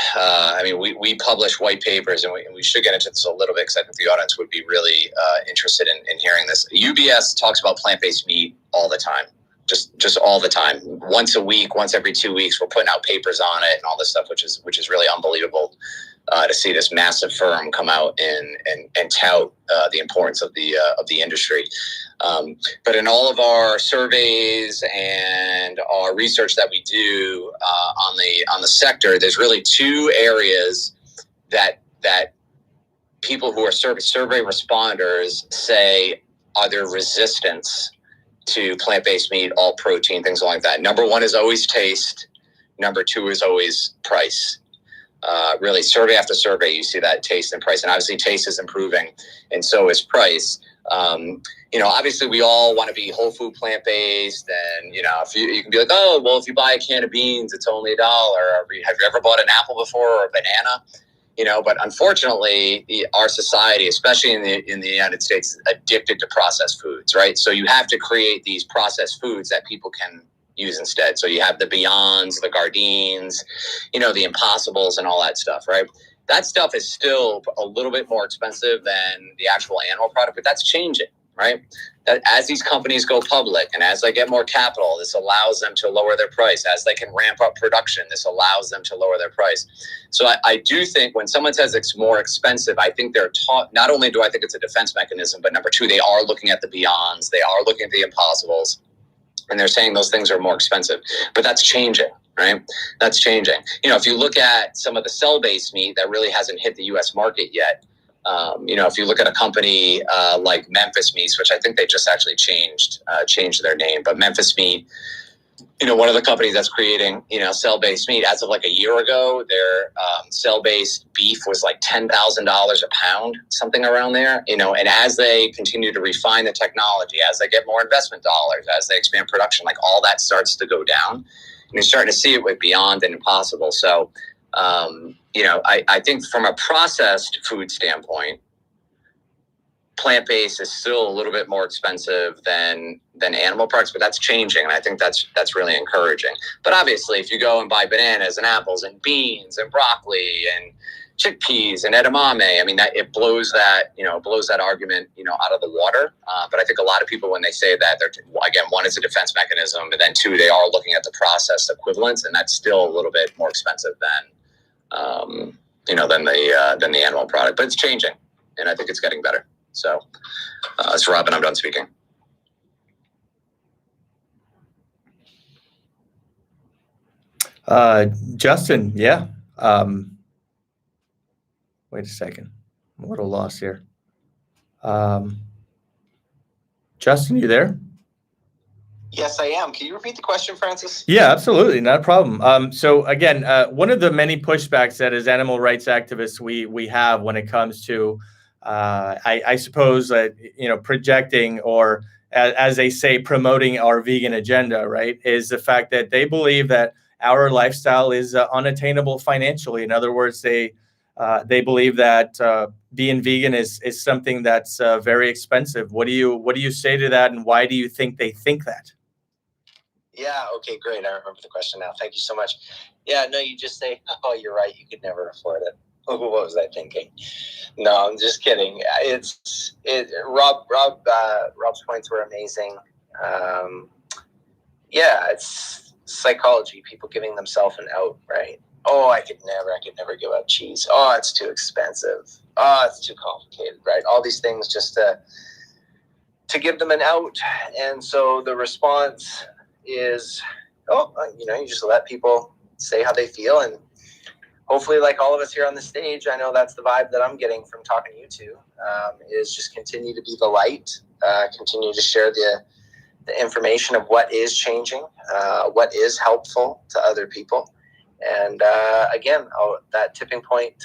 We publish white papers, and we should get into this a little bit because I think the audience would be really interested in hearing this. UBS talks about plant-based meat all the time, just all the time. Once a week, once every 2 weeks, we're putting out papers on it and all this stuff, which is really unbelievable to see this massive firm come out and tout the importance of the industry. But in all of our surveys and our research that we do on the sector, there's really two areas that people who are survey responders say are there resistance to plant-based meat, all protein, things like that. Number one is always taste. Number two is always price. Really, survey after survey, you see that taste and price, and obviously taste is improving, and so is price. Obviously we all want to be whole food plant-based, and if you can be like, oh, well, if you buy a can of beans, it's only $1. Have you ever bought an apple before, or a banana? But unfortunately, our society, especially in the United States, is addicted to processed foods, right? So you have to create these processed foods that people can use instead. So you have the Beyonds, the Gardeins, the Impossibles, and all that stuff, right? That stuff is still a little bit more expensive than the actual animal product, but that's changing, right? That as these companies go public and as they get more capital, this allows them to lower their price. As they can ramp up production, this allows them to lower their price. So I do think when someone says it's more expensive, I think they're taught, not only do I think it's a defense mechanism, but number two, they are looking at the Beyonds, they are looking at the Impossibles, and they're saying those things are more expensive. But that's changing, right? That's changing. If you look at some of the cell-based meat that really hasn't hit the U.S. market yet, if you look at a company like Memphis Meats, which I think they just actually changed their name, but Memphis Meat, one of the companies that's creating, cell-based meat, as of like a year ago, their cell-based beef was like $10,000 a pound, something around there, and as they continue to refine the technology, as they get more investment dollars, as they expand production, like all that starts to go down. And you're starting to see it with Beyond and Impossible. So, I think from a processed food standpoint, plant-based is still a little bit more expensive than animal products, but that's changing, and I think that's really encouraging. But obviously, if you go and buy bananas and apples and beans and broccoli and chickpeas and edamame, that it blows that argument out of the water. But I think a lot of people, when they say that, they're, again, one, is a defense mechanism, but then two, they are looking at the processed equivalents, and that's still a little bit more expensive than the animal product. But it's changing, and I think it's getting better. So, it's Robin. I'm done speaking. Justin, yeah. Wait a second. I'm a little lost here. Justin, you there? Yes, I am. Can you repeat the question, Francis? Yeah, absolutely. Not a problem. So again, one of the many pushbacks that as animal rights activists we have when it comes to, I suppose, projecting or as they say, promoting our vegan agenda, right, is the fact that they believe that our lifestyle is unattainable financially. In other words, they believe that being vegan is something that's very expensive. What do you say to that, and why do you think they think that? Yeah. Okay, great. I remember the question now. Thank you so much. Yeah, no, you just say, oh, you're right. You could never afford it. What was I thinking? No, I'm just kidding. Rob's points were amazing. Yeah, it's psychology, people giving themselves an out, right? Oh, I could never give up cheese. Oh, it's too expensive. Oh, it's too complicated, right? All these things just to give them an out. And so the response is, you just let people say how they feel. And hopefully, like all of us here on the stage, I know that's the vibe that I'm getting from talking to you two, is just continue to be the light, continue to share the information of what is changing, what is helpful to other people. And again, that tipping point,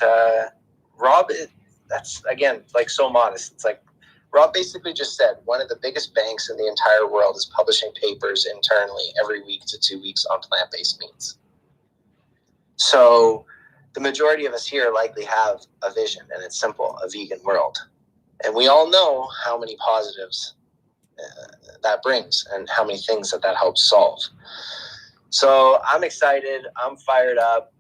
Rob, that's again, like so modest. It's like Rob basically just said one of the biggest banks in the entire world is publishing papers internally every week to 2 weeks on plant-based meats. So the majority of us here likely have a vision, and it's simple, a vegan world. And we all know how many positives that brings and how many things that helps solve. So I'm excited. I'm fired up.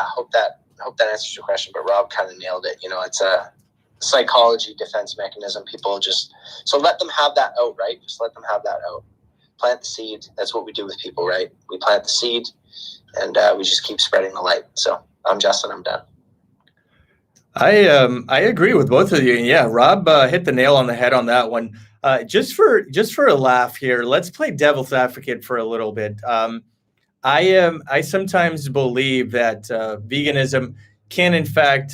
Hope that answers your question, but Rob kind of nailed it. It's a psychology defense mechanism. So let them have that out, right? Just let them have that out. Plant the seed. That's what we do with people, right? We plant the seed and we just keep spreading the light. So I'm Justin. I'm done. I agree with both of you. Yeah, Rob hit the nail on the head on that one. Just for a laugh here, let's play devil's advocate for a little bit. I sometimes believe that veganism can in fact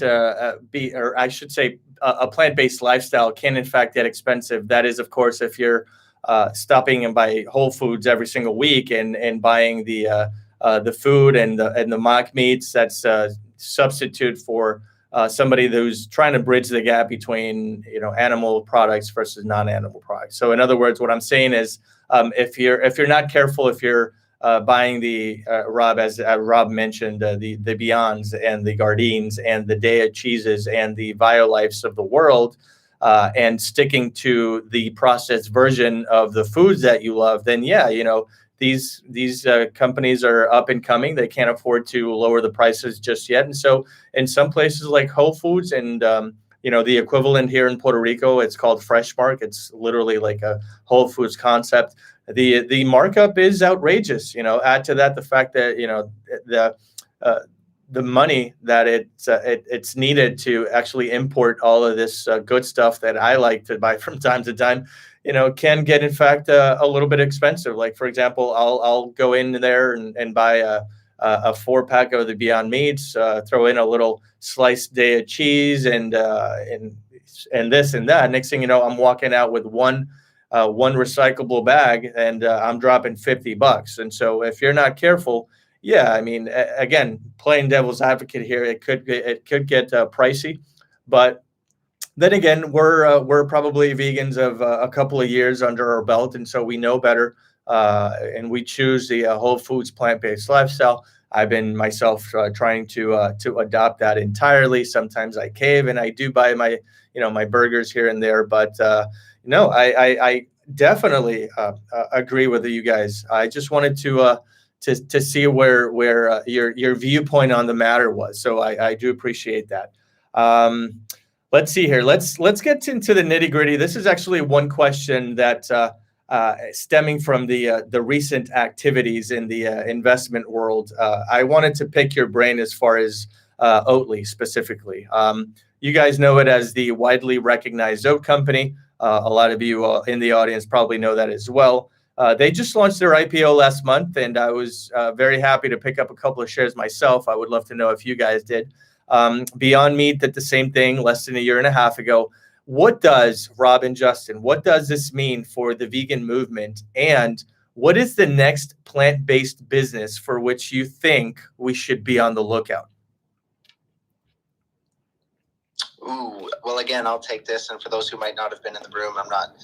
be, or I should say, a plant-based lifestyle can in fact get expensive. That is, of course, if you're stopping and buy Whole Foods every single week and buying the food and the mock meats that's substitute for somebody who's trying to bridge the gap between animal products versus non-animal products. So in other words, what I'm saying is, if you're not careful, if you're buying the Rob, as Rob mentioned, the Beyonds and the Gardeins and the Daiya cheeses and the Violifes of the world, and sticking to the processed version of the foods that you love, then these companies are up and coming. They can't afford to lower the prices just yet. And so in some places like Whole Foods and, the equivalent here in Puerto Rico, it's called Fresh Mark. It's literally like a Whole Foods concept. The markup is outrageous. Add to that the fact that, the money that it's needed to actually import all of this good stuff that I like to buy from time to time, can get, in fact, a little bit expensive. Like, for example, I'll go in there and buy a 4-pack of the Beyond Meats, throw in a little sliced Daiya cheese and this and that. Next thing you know, I'm walking out with one recyclable bag and I'm dropping $50. And so if you're not careful, again, playing devil's advocate here, it could get pricey, but then again, we're probably vegans of a couple of years under our belt, and so we know better, and we choose the Whole Foods plant-based lifestyle. I've been myself trying to adopt that entirely. Sometimes I cave and I do buy my my burgers here and there, but no, I definitely agree with you guys. I just wanted to see where your viewpoint on the matter was. So I do appreciate that. Let's see here. Let's get into the nitty gritty. This is actually one question that stemming from the recent activities in the investment world. I wanted to pick your brain as far as Oatley specifically. You guys know it as the widely recognized oat company. A lot of you in the audience probably know that as well. They just launched their IPO last month, and I was very happy to pick up a couple of shares myself. I would love to know if you guys did. Beyond Meat did the same thing less than a year and a half ago. What does, Rob and Justin, what does this mean for the vegan movement? And what is the next plant-based business for which you think we should be on the lookout? Ooh, well, again, I'll take this. And for those who might not have been in the room, I'm not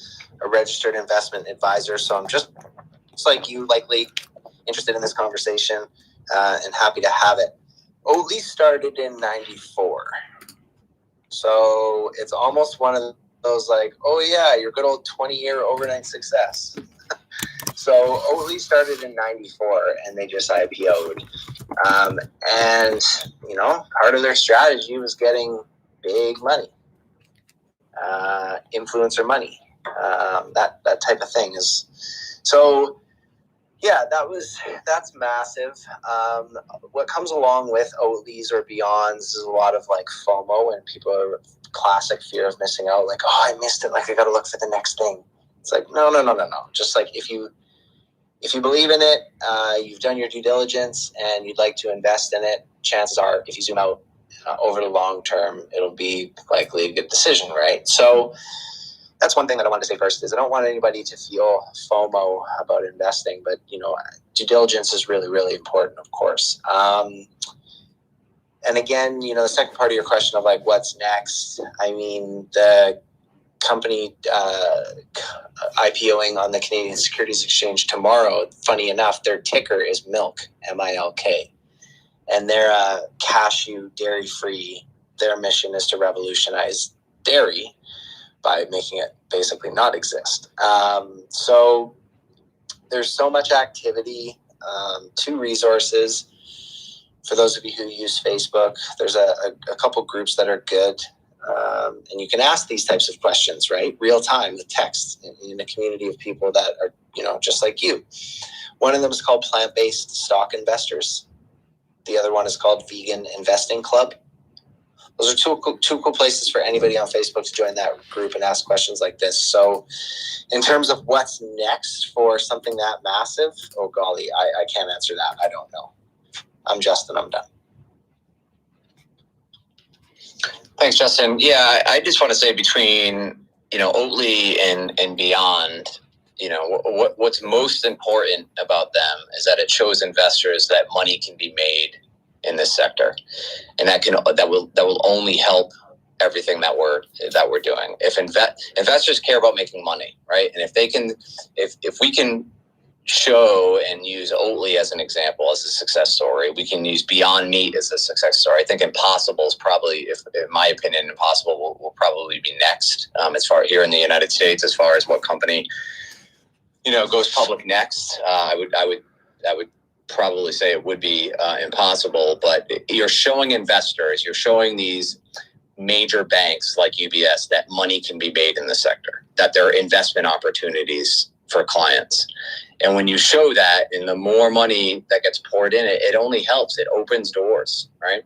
a registered investment advisor. So I'm just like you, likely interested in this conversation and happy to have it. Oatley started in 94. So it's almost one of those like, oh yeah, your good old 20-year overnight success. So Oatley started in '94, and they just IPO'd. And part of their strategy was getting big money, influencer money, that type of thing is. So yeah, that's massive. What comes along with Oatleys or Beyonds is a lot of like FOMO, and people are classic fear of missing out. Like, oh, I missed it. Like, I got to look for the next thing. It's like, no. Just like if you believe in it, you've done your due diligence, and you'd like to invest in it, chances are, if you zoom out over the long term, it'll be likely a good decision, right? So that's one thing that I want to say first is I don't want anybody to feel FOMO about investing, but due diligence is really, really important, of course. And again, the second part of your question of like what's next. I mean, the company IPOing on the Canadian Securities Exchange tomorrow. Funny enough, their ticker is MILK, MILK, and they're cashew, dairy-free. Their mission is to revolutionize dairy by making it basically not exist. So there's so much activity, 2 resources. For those of you who use Facebook, there's a couple groups that are good. And you can ask these types of questions, right? Real time with text in a community of people that are, just like you. One of them is called Plant-Based Stock Investors. The other one is called Vegan Investing Club. Those are two cool places for anybody on Facebook to join that group and ask questions like this. So in terms of what's next for something that massive, oh golly, I can't answer that. I don't know. I'm Justin. I'm done. Thanks, Justin. Yeah, I just want to say between, Oatley and Beyond, what's most important about them is that it shows investors that money can be made in this sector, and that will only help everything that we're doing. If investors care about making money, right, and if we can show and use Oatley as an example, as a success story, we can use Beyond Meat as a success story. I think Impossible is probably, in my opinion, Impossible will probably be next, as far here in the United States, as far as what company goes public next. I would probably say it would be Impossible, but you're showing investors, you're showing these major banks like UBS that money can be made in the sector, that there are investment opportunities for clients. And when you show that, and the more money that gets poured in it only helps. It opens doors, right?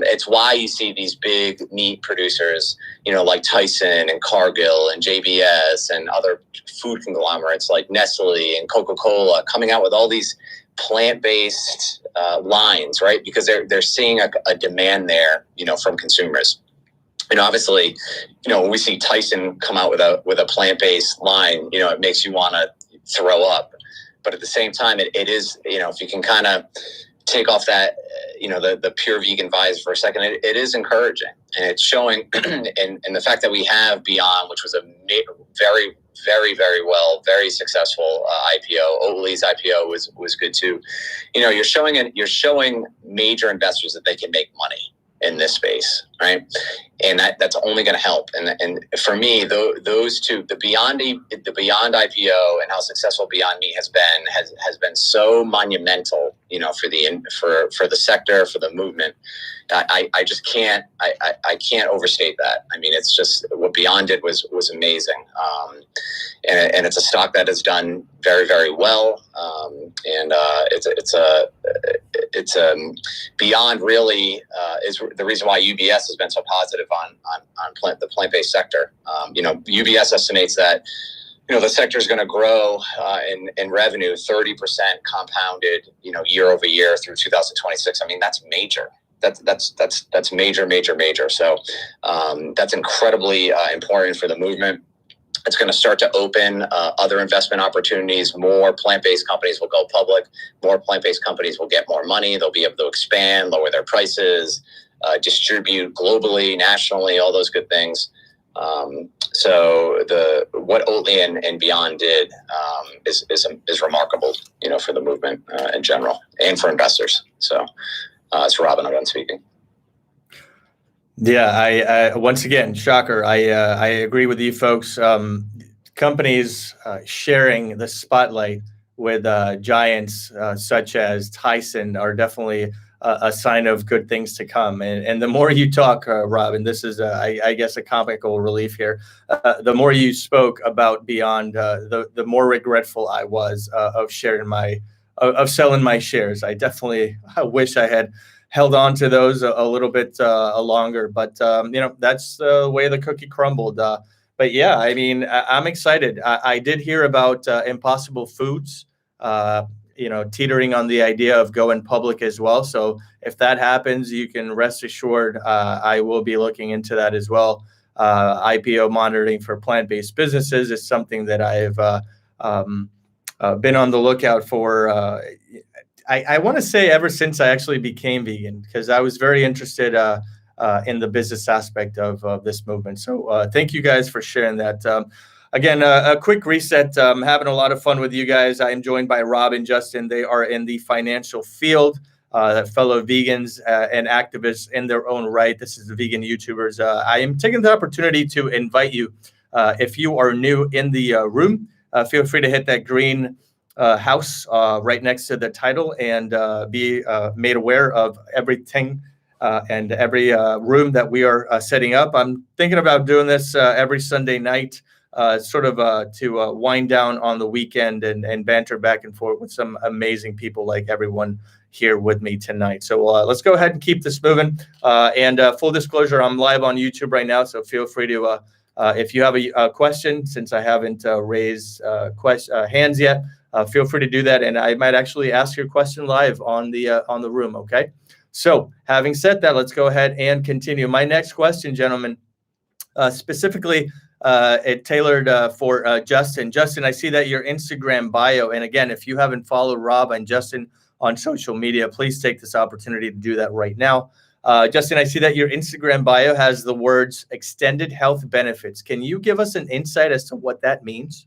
It's why you see these big meat producers, like Tyson and Cargill and JBS and other food conglomerates like Nestle and Coca-Cola coming out with all these plant-based lines, right? Because they're seeing a demand there, from consumers. Obviously, when we see Tyson come out with a plant-based line, it makes you want to throw up. But at the same time, it is, if you can kind of take off that, the pure vegan vibes for a second, it is encouraging, and it's showing, and the fact that we have Beyond, which was a very, very, very successful IPO. Oatley's IPO was good too. You're showing major investors that they can make money in this space, right? And that's only going to help. And for me, those two, the Beyond IPO and how successful Beyond Meat has been so monumental, for the sector, for the movement. I just can't overstate that. I mean, it's just what Beyond did was amazing. And it's a stock that has done very, very well. And it's Beyond really is the reason why UBS has been so positive on the plant-based sector. UBS estimates that the sector is going to grow in revenue 30% compounded, year over year through 2026. I mean, that's major. That's major. So that's incredibly important for the movement. It's going to start to open other investment opportunities. More plant-based companies will go public. More plant-based companies will get more money. They'll be able to expand, lower their prices, distribute globally, nationally, all those good things. So what Oatley and Beyond did is remarkable, for the movement in general and for investors. So it's Robin, I'm done speaking. Yeah, I once again, shocker. I agree with you folks. companies sharing the spotlight with giants such as Tyson are definitely a sign of good things to come. And the more you talk, Rob, and this is, I guess, a comical relief here, the more you spoke about Beyond, the more regretful I was of sharing of selling my shares. I definitely wish I had held on to those a little bit longer, but that's the way the cookie crumbled. But yeah, I mean, I'm excited. I did hear about Impossible Foods, teetering on the idea of going public as well. So if that happens, you can rest assured I will be looking into that as well. IPO monitoring for plant-based businesses is something that I've been on the lookout for. I want to say ever since I actually became vegan, because I was very interested in the business aspect of this movement. So thank you guys for sharing that. Again, a quick reset. I'm having a lot of fun with you guys. I am joined by Rob and Justin. They are in the financial field, fellow vegans and activists in their own right. This is the Vegan YouTubers. I am taking the opportunity to invite you, if you are new in the room, feel free to hit that green house right next to the title and be made aware of everything and every room that we are setting up. I'm thinking about doing this every Sunday night, to wind down on the weekend and banter back and forth with some amazing people like everyone here with me tonight. So let's go ahead and keep this moving. And full disclosure, I'm live on YouTube right now, so feel free to, if you have a question, since I haven't raised hands yet, feel free to do that, and I might actually ask your question live on the room. Okay. So having said that, let's go ahead and continue. My next question, gentlemen, specifically it tailored for Justin. Justin, I see that your Instagram bio, and again, if you haven't followed Rob and Justin on social media, please take this opportunity to do that right now. Justin, I see that your Instagram bio has the words extended health benefits. Can you give us an insight as to what that means?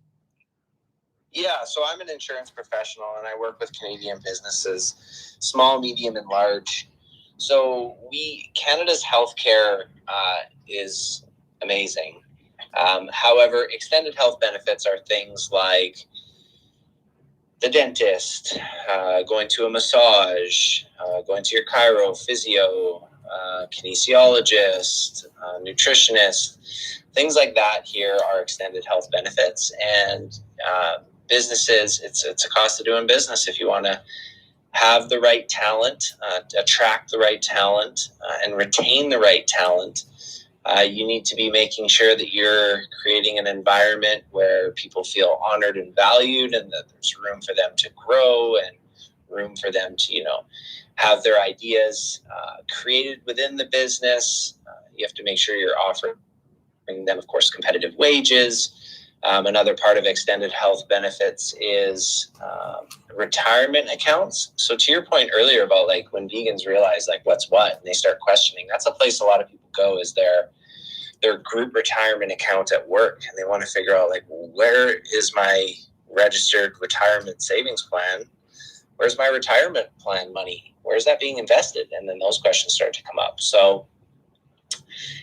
Yeah, so I'm an insurance professional and I work with Canadian businesses, small, medium, and large. So Canada's healthcare is amazing. However, extended health benefits are things like the dentist, going to a massage, going to your chiro, physio, kinesiologist, nutritionist, things like that here are extended health benefits. And businesses, it's a cost of doing business. If you want to have the right talent, attract the right talent, and retain the right talent, you need to be making sure that you're creating an environment where people feel honored and valued, and that there's room for them to grow and room for them to, have their ideas created within the business. You have to make sure you're offering them, of course, competitive wages. Another part of extended health benefits is retirement accounts. So to your point earlier about like when vegans realize like what's what and they start questioning, that's a place a lot of people go, is their group retirement account at work, and they want to figure out like, where is my registered retirement savings plan? Where's my retirement plan money? Where's that being invested? And then those questions start to come up. So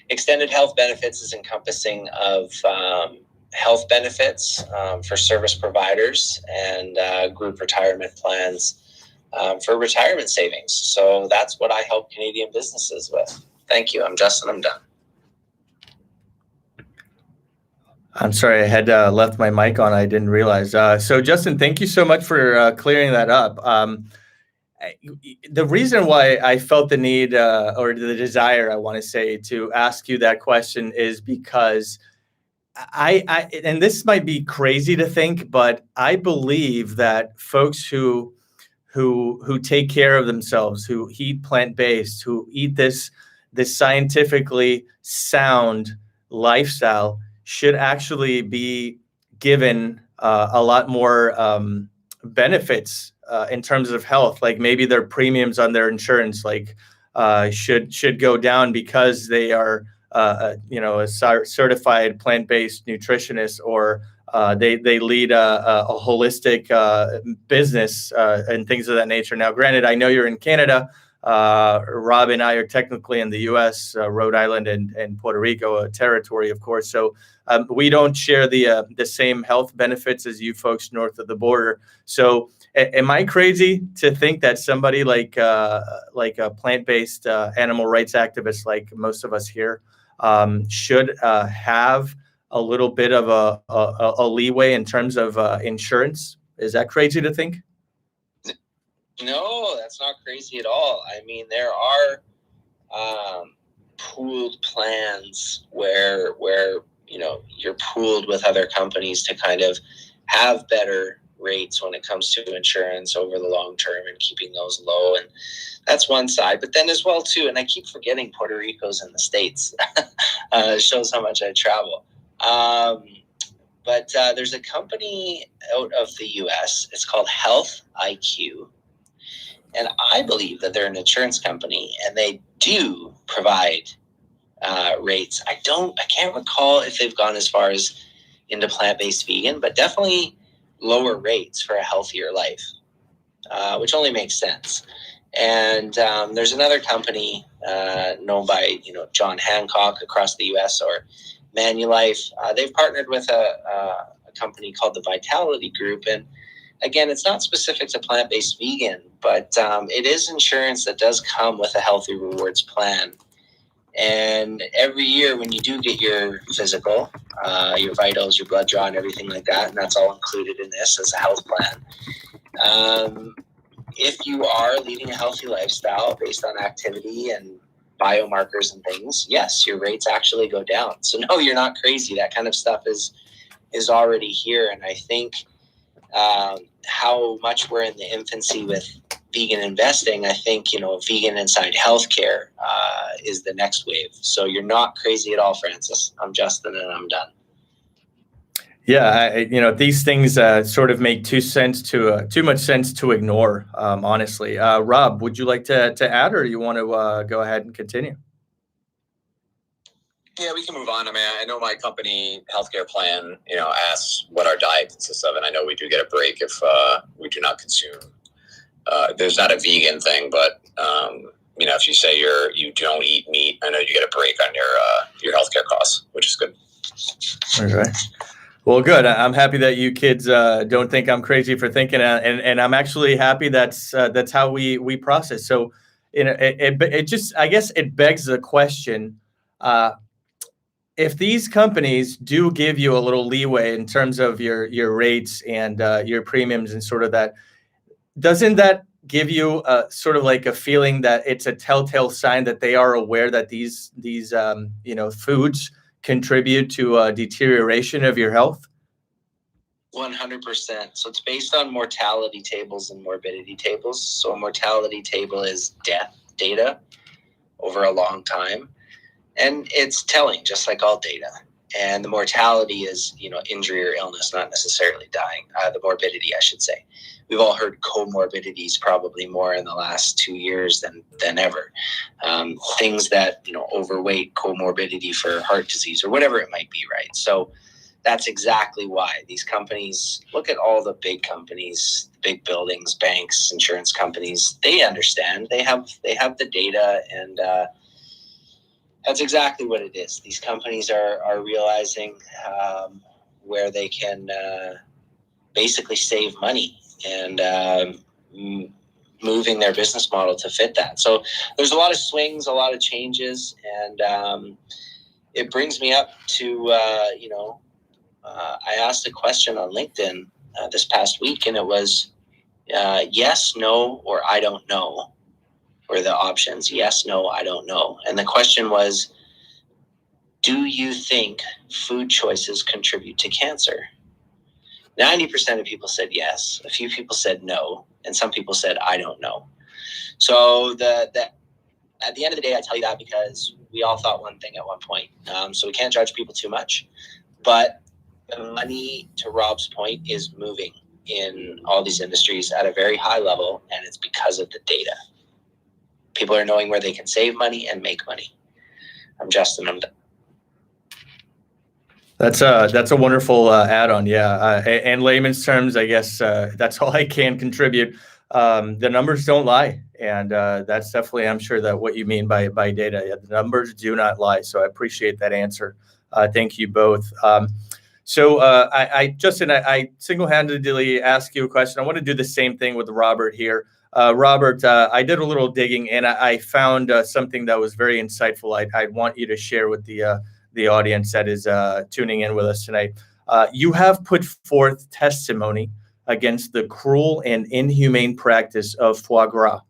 extended health benefits is encompassing of health benefits for service providers and group retirement plans for retirement savings. So that's what I help Canadian businesses with. Thank you. I'm Justin. I'm done. I'm sorry, I had left my mic on. I didn't realize. So Justin, thank you so much for clearing that up. The reason why I felt the need or the desire, I want to say, to ask you that question is because I and this might be crazy to think, but I believe that folks who take care of themselves, who eat plant-based, who eat this scientifically sound lifestyle, should actually be given a lot more benefits in terms of health. Like maybe their premiums on their insurance should go down because they are a certified plant-based nutritionist, or they lead a holistic business and things of that nature. Now, granted, I know you're in Canada, Rob and I are technically in the U.S., Rhode Island and Puerto Rico, a territory, of course. So we don't share the same health benefits as you folks north of the border. So am I crazy to think that somebody like a plant-based animal rights activist like most of us here should have a little bit of a leeway in terms of insurance? Is that crazy to think? No, that's not crazy at all. I mean, there are pooled plans where you're pooled with other companies to kind of have better rates when it comes to insurance over the long term and keeping those low. And that's one side. But then as well, too, and I keep forgetting Puerto Rico's in the States. Shows how much I travel. But there's a company out of the U.S. It's called Health IQ. And I believe that they're an insurance company and they do provide rates. I can't recall if they've gone as far as into plant-based vegan, but definitely lower rates for a healthier life, which only makes sense. And there's another company known by John Hancock across the U.S. or Manulife. They've partnered with a company called the Vitality Group, and again, it's not specific to plant-based vegan, but it is insurance that does come with a healthy rewards plan. And every year when you do get your physical, your vitals, your blood draw, and everything like that, and that's all included in this as a health plan. If you are leading a healthy lifestyle based on activity and biomarkers and things, yes, your rates actually go down. So no, you're not crazy. That kind of stuff is already here. And I think how much we're in the infancy with vegan investing, I think, vegan inside healthcare is the next wave. So you're not crazy at all, Francis. I'm Justin and I'm done. Yeah, these things sort of make too much sense to ignore, honestly. Rob, would you like to add, or do you want to go ahead and continue? Yeah, we can move on. I mean, I know my company healthcare plan, asks what our diet consists of, and I know we do get a break if we do not consume. There's not a vegan thing, but if you say you don't eat meat, I know you get a break on your healthcare costs, which is good. Okay. Well, good. I'm happy that you kids don't think I'm crazy for thinking, and I'm actually happy that's how we process. So, it just, I guess, it begs the question: if these companies do give you a little leeway in terms of your rates and your premiums and sort of that, doesn't that give you sort of like a feeling that it's a telltale sign that they are aware that these foods contribute to deterioration of your health? 100%. So it's based on mortality tables and morbidity tables. So a mortality table is death data over a long time. And it's telling, just like all data. And the mortality is, injury or illness, not necessarily dying. The morbidity, I should say. We've all heard comorbidities probably more in the last 2 years than ever. Things that, overweight, comorbidity for heart disease or whatever it might be, right? So that's exactly why these companies, look at all the big companies, big buildings, banks, insurance companies. They understand. They have the data, and that's exactly what it is. These companies are realizing where they can basically save money and moving their business model to fit that. So there's a lot of swings, a lot of changes, and it brings me up to, I asked a question on LinkedIn this past week, and it was yes, no, or I don't know. Or the options, yes, no, I don't know. And the question was, do you think food choices contribute to cancer? 90% of people said yes. A few people said no. And some people said, I don't know. So at the end of the day, I tell you that because we all thought one thing at one point. So we can't judge people too much. But the money, to Rob's point, is moving in all these industries at a very high level, and it's because of the data. People are knowing where they can save money and make money. I'm Justin. I'm done. That's a wonderful add-on. Yeah. In layman's terms, I guess that's all I can contribute. the numbers don't lie. And that's definitely, I'm sure, that what you mean by data. Yeah, the numbers do not lie. So I appreciate that answer. Thank you both. Justin, I single-handedly ask you a question. I want to do the same thing with Robert here. Robert, I did a little digging, and I found something that was very insightful. I'd want you to share with the audience that is tuning in with us tonight. You have put forth testimony against the cruel and inhumane practice of foie gras.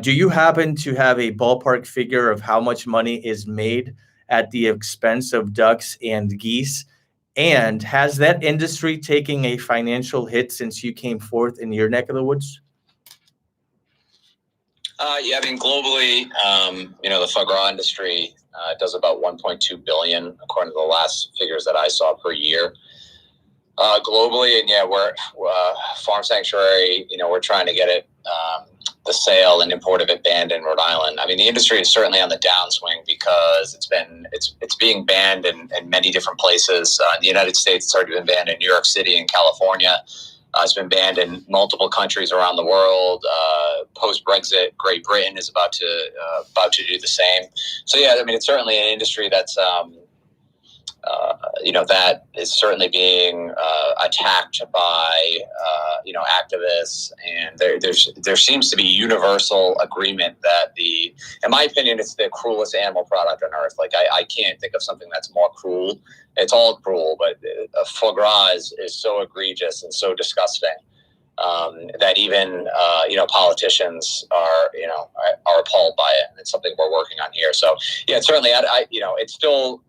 Do you happen to have a ballpark figure of how much money is made at the expense of ducks and geese? And has that industry taken a financial hit since you came forth in your neck of the woods? Yeah, I mean, globally, the foie gras industry does about 1.2 billion, according to the last figures that I saw, per year. Globally, and yeah, we're Farm Sanctuary. We're trying to get it, the sale and import of it banned in Rhode Island. I mean, the industry is certainly on the downswing because it's being banned in many different places. In the United States, it's already been banned in New York City and California. It's been banned in multiple countries around the world. Post Brexit, Great Britain is about to do the same. So yeah, I mean, it's certainly an industry that's that is certainly being attacked by activists, and there seems to be universal agreement that in my opinion, it's the cruelest animal product on earth. Like I can't think of something that's more cruel. It's all cruel, but foie gras is so egregious and so disgusting that even politicians are appalled by it. And it's something we're working on here. So yeah, it's certainly it's still,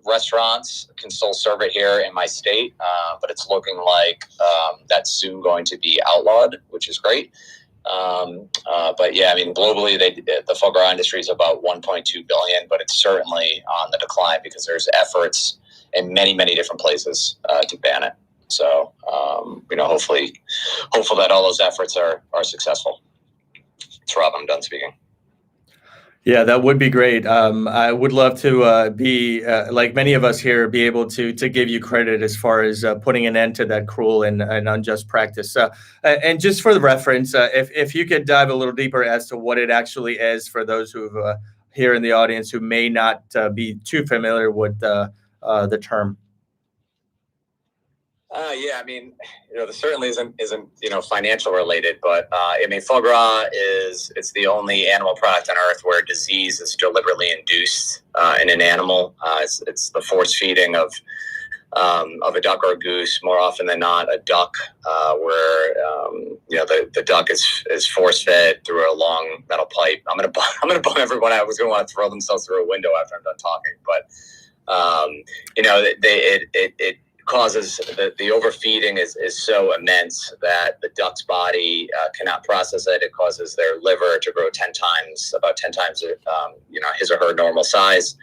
restaurants can still serve it here in my state, but it's looking like that's soon going to be outlawed, which is great. But yeah, I mean, globally, the foie gras industry is about 1.2 billion, but it's certainly on the decline because there's efforts in many, many different places to ban it. So, hopefully that all those efforts are successful. It's Rob, I'm done speaking. Yeah, that would be great. I would love to be, like many of us here, be able to give you credit as far as putting an end to that cruel and unjust practice. And just for the reference, if you could dive a little deeper as to what it actually is for those who here in the audience who may not be too familiar with the term. Yeah, I mean, this certainly isn't financial related, but I mean, foie gras it's the only animal product on earth where disease is deliberately induced in an animal. It's the force feeding of a duck or a goose. More often than not, a duck, where the duck is force fed through a long metal pipe. I'm gonna bum everyone out who's gonna want to throw themselves through a window after I'm done talking, but it causes the overfeeding is so immense that the duck's body cannot process it. It causes their liver to grow about 10 times his or her normal size,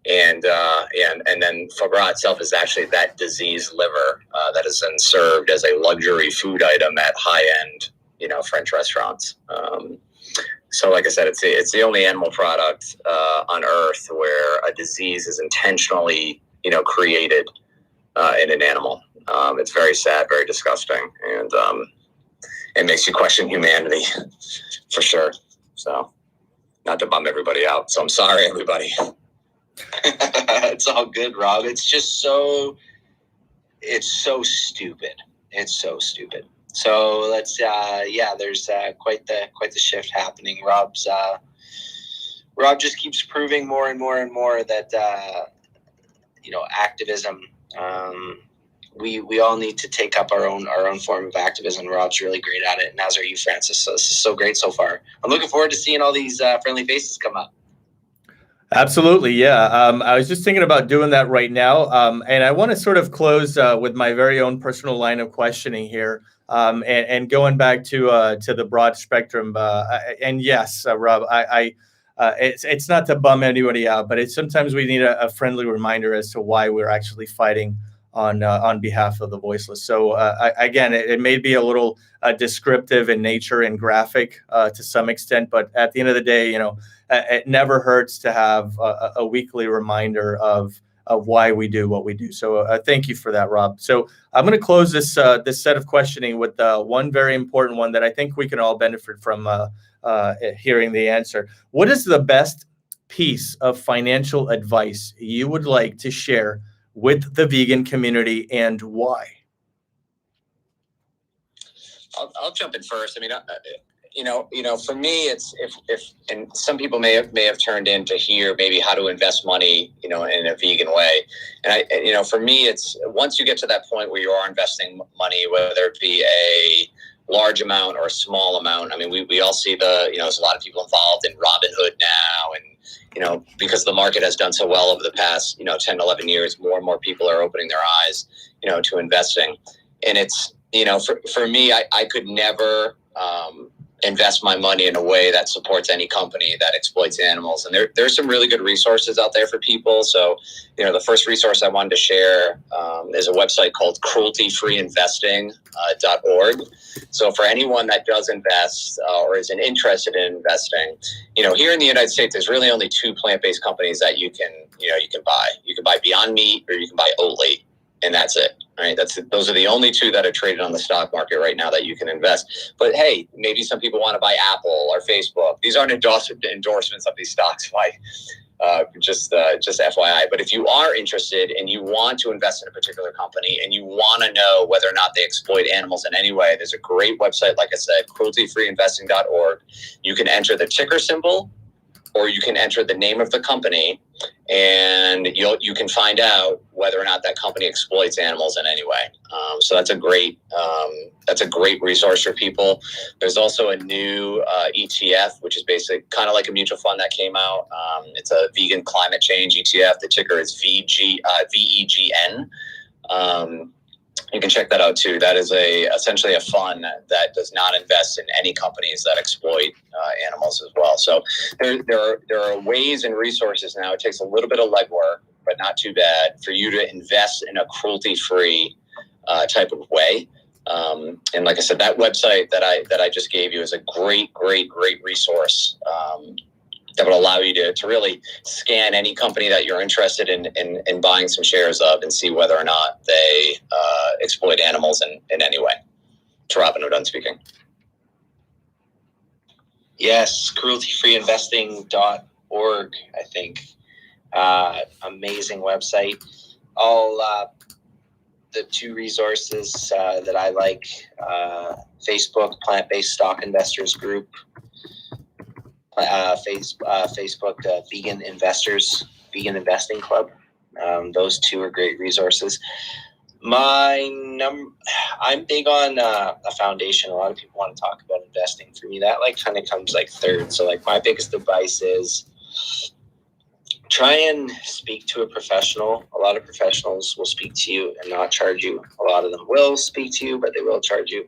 and then foie gras itself is actually that diseased liver that is then served as a luxury food item at high end French restaurants. So like I said, it's the only animal product on earth where a disease is intentionally created in an animal. It's very sad, very disgusting, and it makes you question humanity for sure. So, not to bum everybody out. So I'm sorry, everybody. It's all good, Rob. It's just it's so stupid. It's so stupid. So let's there's quite the shift happening. Rob just keeps proving more and more and more that activism. We all need to take up our own form of activism. Rob's really great at it, and as are you, Francis. So this is so great so far. I'm looking forward to seeing all these friendly faces come up. Absolutely, yeah. I was just thinking about doing that right now, and I want to sort of close with my very own personal line of questioning here, and going back to the broad spectrum. And yes, Rob, it's not to bum anybody out, but it's sometimes we need a friendly reminder as to why we're actually fighting on behalf of the voiceless. So again, it may be a little descriptive in nature and graphic to some extent, but at the end of the day, it never hurts to have a weekly reminder of of why we do what we do. So thank you for that, Rob. So I'm going to close this this set of questioning with one very important one that I think we can all benefit from hearing the answer. What is the best piece of financial advice you would like to share with the vegan community, and why? I'll jump in first. I mean, for me, it's if and some people may have turned in to hear maybe how to invest money, in a vegan way. And for me, it's once you get to that point where you are investing money, whether it be a large amount or a small amount. I mean, we all see there's a lot of people involved in Robinhood now, and because the market has done so well over the past 10, 11 years, more and more people are opening their eyes, to investing. And it's, for me, I could never invest my money in a way that supports any company that exploits animals. And there's some really good resources out there for people. So, the first resource I wanted to share is a website called crueltyfreeinvesting.org. So for anyone that does invest or is interested in investing, here in the United States, there's really only two plant-based companies that you can buy. You can buy Beyond Meat or you can buy Oatley, and that's it. Right? Those are the only two that are traded on the stock market right now that you can invest. But hey, maybe some people want to buy Apple or Facebook. These aren't endorsements of these stocks, just FYI. But if you are interested and you want to invest in a particular company and you want to know whether or not they exploit animals in any way, there's a great website, like I said, crueltyfreeinvesting.org. You can enter the ticker symbol, or you can enter the name of the company, and you can find out whether or not that company exploits animals in any way. So that's a great resource for people. There's also a new ETF, which is basically kind of like a mutual fund that came out. It's a vegan climate change ETF. The ticker is VEGN. You can check that out too. That is essentially a fund that does not invest in any companies that exploit animals as well. So there are ways and resources now. It takes a little bit of legwork, but not too bad, for you to invest in a cruelty-free type of way. And like I said, that website that I just gave you is a great resource that will allow you to really scan any company that you're interested in buying some shares of and see whether or not they exploit animals in any way. It's Robin O'Dunn speaking. Yes, crueltyfreeinvesting.org, I think. Amazing website. All the two resources that I like, Facebook, Plant-Based Stock Investors Group, Facebook, Vegan Investors, Vegan Investing Club. Those two are great resources. I'm big on a foundation. A lot of people want to talk about investing. For me, that kind of comes third. So my biggest advice is try and speak to a professional. A lot of professionals will speak to you and not charge you. A lot of them will speak to you, but they will charge you.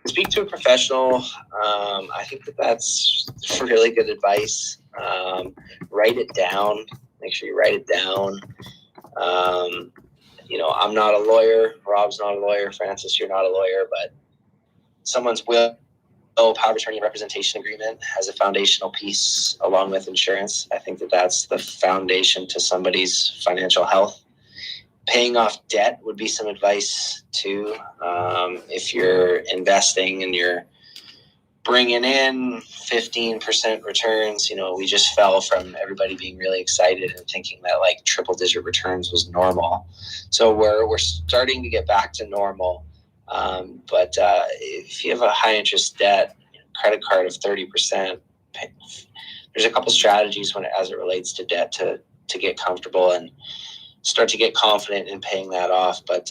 Speak to a professional. I think that's really good advice. Write it down. Make sure you write it down. I'm not a lawyer. Rob's not a lawyer. Francis, you're not a lawyer. But someone's will, power of attorney, representation agreement has a foundational piece along with insurance. I think that's the foundation to somebody's financial health. Paying off debt would be some advice too. If you're investing and you're bringing in 15% returns, we just fell from everybody being really excited and thinking that triple digit returns was normal. So we're starting to get back to normal. But if you have a high interest debt, credit card of 30%, there's a couple strategies as it relates to debt to get comfortable and start to get confident in paying that off. But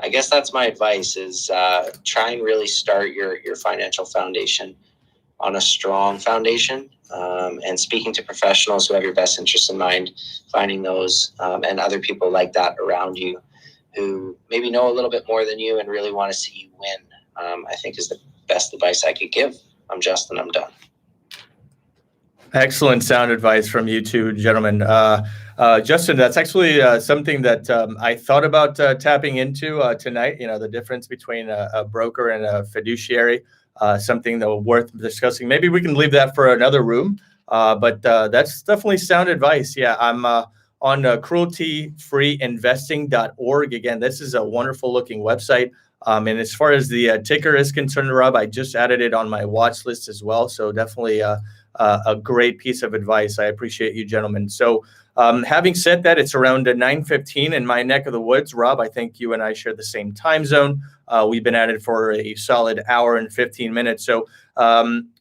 I guess that's my advice is try and really start your financial foundation on a strong foundation, and speaking to professionals who have your best interests in mind, finding those and other people like that around you who maybe know a little bit more than you and really want to see you win, I think is the best advice I could give. I'm Justin. I'm done. Excellent sound advice from you two gentlemen. Justin, that's actually something that I thought about tapping into tonight. The difference between a broker and a fiduciary, something that worth discussing. Maybe we can leave that for another room, but that's definitely sound advice. Yeah, I'm on crueltyfreeinvesting.org. Again, this is a wonderful looking website. And as far as the ticker is concerned, Rob, I just added it on my watch list as well. So definitely a great piece of advice. I appreciate you, gentlemen. So having said that, it's around 9:15 in my neck of the woods. Rob, I think you and I share the same time zone. We've been at it for a solid hour and 15 minutes. So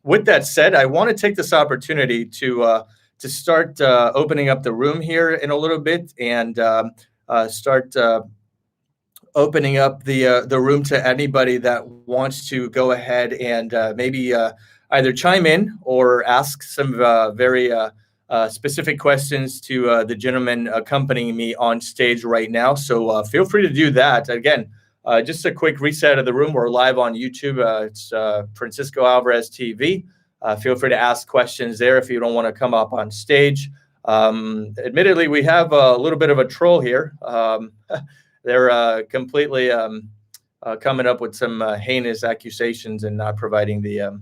with that said, I want to take this opportunity to start opening up the room here in a little bit and start opening up the room to anybody that wants to go ahead and maybe either chime in or ask some very specific questions to the gentleman accompanying me on stage right now. So feel free to do that. Again, just a quick reset of the room. We're live on YouTube. It's Francisco Alvarez TV. Feel free to ask questions there if you don't want to come up on stage. Admittedly, we have a little bit of a troll here. They're completely coming up with some heinous accusations and not providing the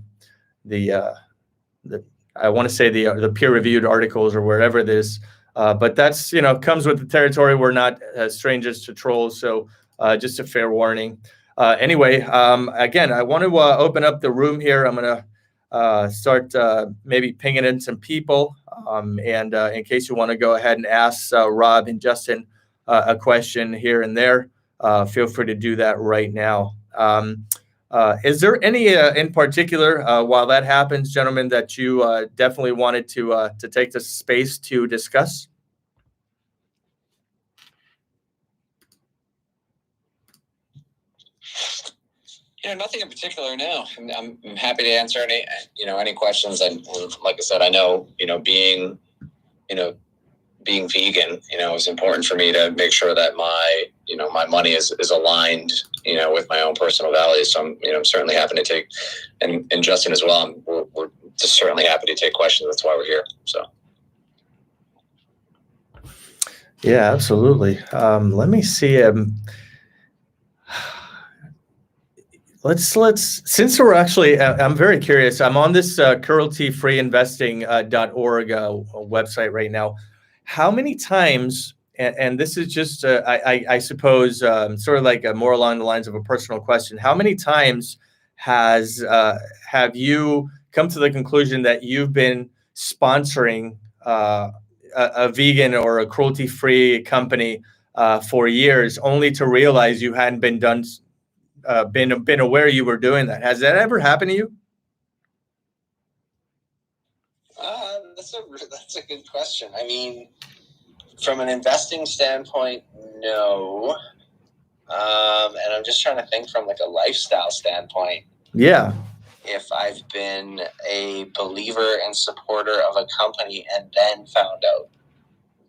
I want to say the peer-reviewed articles or wherever it is. But that's, comes with the territory. We're not strangers to trolls. So just a fair warning. Anyway, again, I want to open up the room here. I'm going to start maybe pinging in some people. And in case you want to go ahead and ask Rob and Justin a question here and there, feel free to do that right now. Is there any in particular, while that happens, gentlemen, that you definitely wanted to take the space to discuss? Nothing in particular. No, I'm happy to answer any questions. And like I said, I know, being vegan, is important for me to make sure that my money is aligned, with my own personal values. So I'm certainly happy to take, and Justin as well. We're just certainly happy to take questions. That's why we're here. So. Yeah, absolutely. Let me see. Let's since we're actually, I'm very curious. I'm on this crueltyfreeinvesting.org website right now. How many times, and this is just, I suppose, sort of like more along the lines of a personal question. How many times have you come to the conclusion that you've been sponsoring a vegan or a cruelty-free company for years, only to realize you hadn't been aware you were doing that? Has that ever happened to you? That's a good question. I mean, from an investing standpoint, no. And I'm just trying to think from like a lifestyle standpoint. Yeah. If I've been a believer and supporter of a company and then found out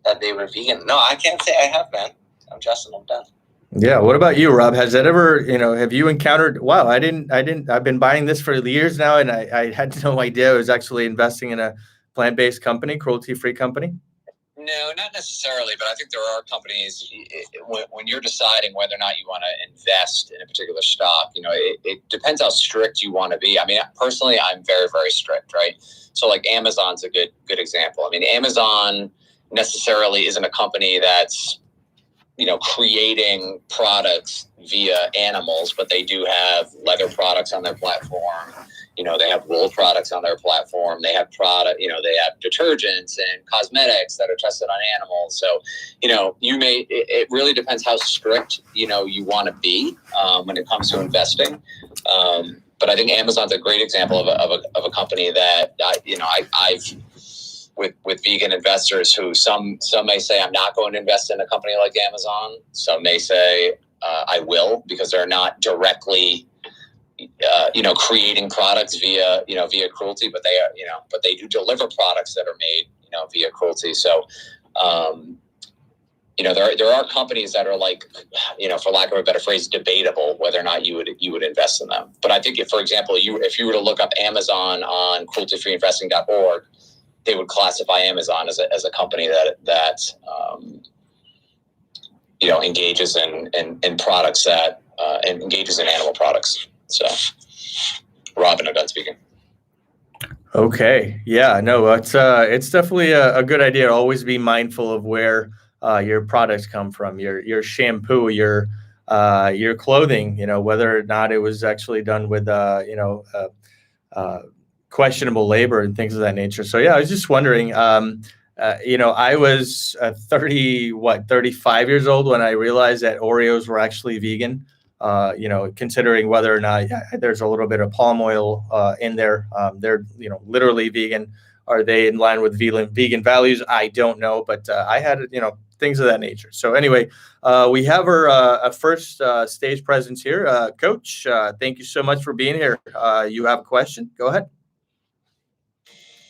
that they were vegan. No, I can't say I have, man. I'm Justin. I'm done. Yeah. What about you, Rob? Has that ever, have you encountered, wow, I've been buying this for years now, and I had no idea I was actually investing in a plant-based company, cruelty-free company? No, not necessarily, but I think there are companies, when you're deciding whether or not you want to invest in a particular stock, it depends how strict you want to be. I mean, personally, I'm very, very strict, right? So like Amazon's a good example. I mean, Amazon necessarily isn't a company that's, creating products via animals, but they do have leather products on their platform. They have wool products on their platform. They have they have detergents and cosmetics that are tested on animals. So, it really depends how strict, you want to be when it comes to investing. But I think Amazon's a great example of a company that, I've with vegan investors who some may say I'm not going to invest in a company like Amazon. Some may say I will, because they're not directly creating products via cruelty, but they are, but they do deliver products that are made, via cruelty. So, there are companies that are like, for lack of a better phrase, debatable whether or not you would invest in them. But I think if, for example, if you were to look up Amazon on crueltyfreeinvesting.org, they would classify Amazon as a company that engages in products that and engages in animal products. So, Robin, I'm done speaking. Okay. Yeah, no, it's definitely a good idea to always be mindful of where your products come from, your shampoo, your clothing, whether or not it was actually done with, questionable labor and things of that nature. So yeah, I was just wondering, I was 35 years old when I realized that Oreos were actually vegan. Considering whether or not there's a little bit of palm oil in there, they're literally vegan. Are they in line with vegan values? I don't know, but I had things of that nature. So anyway, we have our first stage presence here. Coach, thank you so much for being here. You have a question? Go ahead.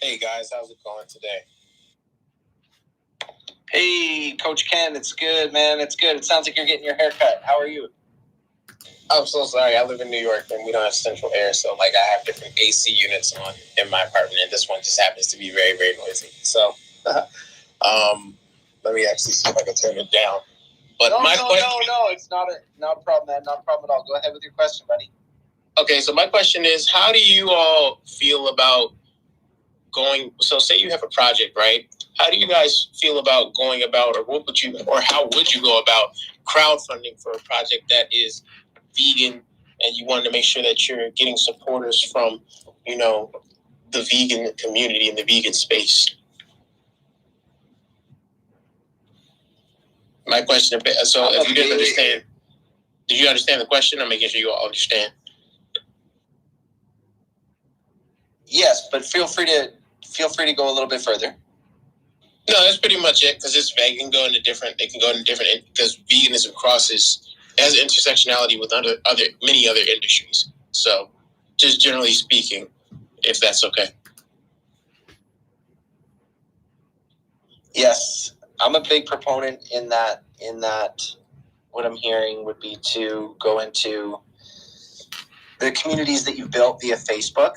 Hey guys, how's it going today? Hey, Coach Ken, it's good, man. It's good. It sounds like you're getting your hair cut. How are you? I'm so sorry. I live in New York and we don't have central air, so I have different AC units on in my apartment, and this one just happens to be very, very noisy. So, let me actually see if I can turn it down. But no, it's not a problem, man. Not a problem at all. Go ahead with your question, buddy. Okay, so my question is, how do you all feel about going? So, say you have a project, right? How do you guys feel about going about, or how would you go about crowdfunding for a project that is vegan, and you want to make sure that you're getting supporters from, the vegan community and the vegan space? My question, so if you didn't understand, did you understand the question? I'm making sure you all understand. Yes, but feel free to go a little bit further. No, that's pretty much it, because it's vague. It can go into different, because veganism has intersectionality with many other industries. So just generally speaking, if that's okay. Yes, I'm a big proponent in that what I'm hearing would be to go into the communities that you've built via Facebook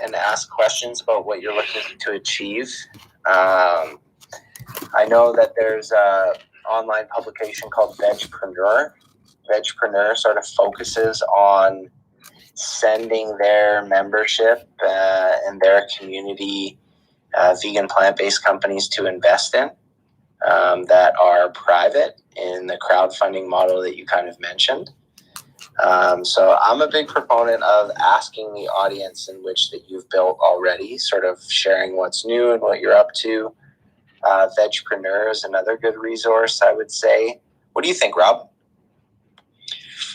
and ask questions about what you're looking to achieve. I know that there's an online publication called Vegpreneur. Vegpreneur sort of focuses on sending their membership and their community vegan plant-based companies to invest in that are private in the crowdfunding model that you kind of mentioned. So I'm a big proponent of asking the audience in which that you've built already, sort of sharing what's new and what you're up to. Vegpreneur is another good resource, I would say. What do you think, Rob?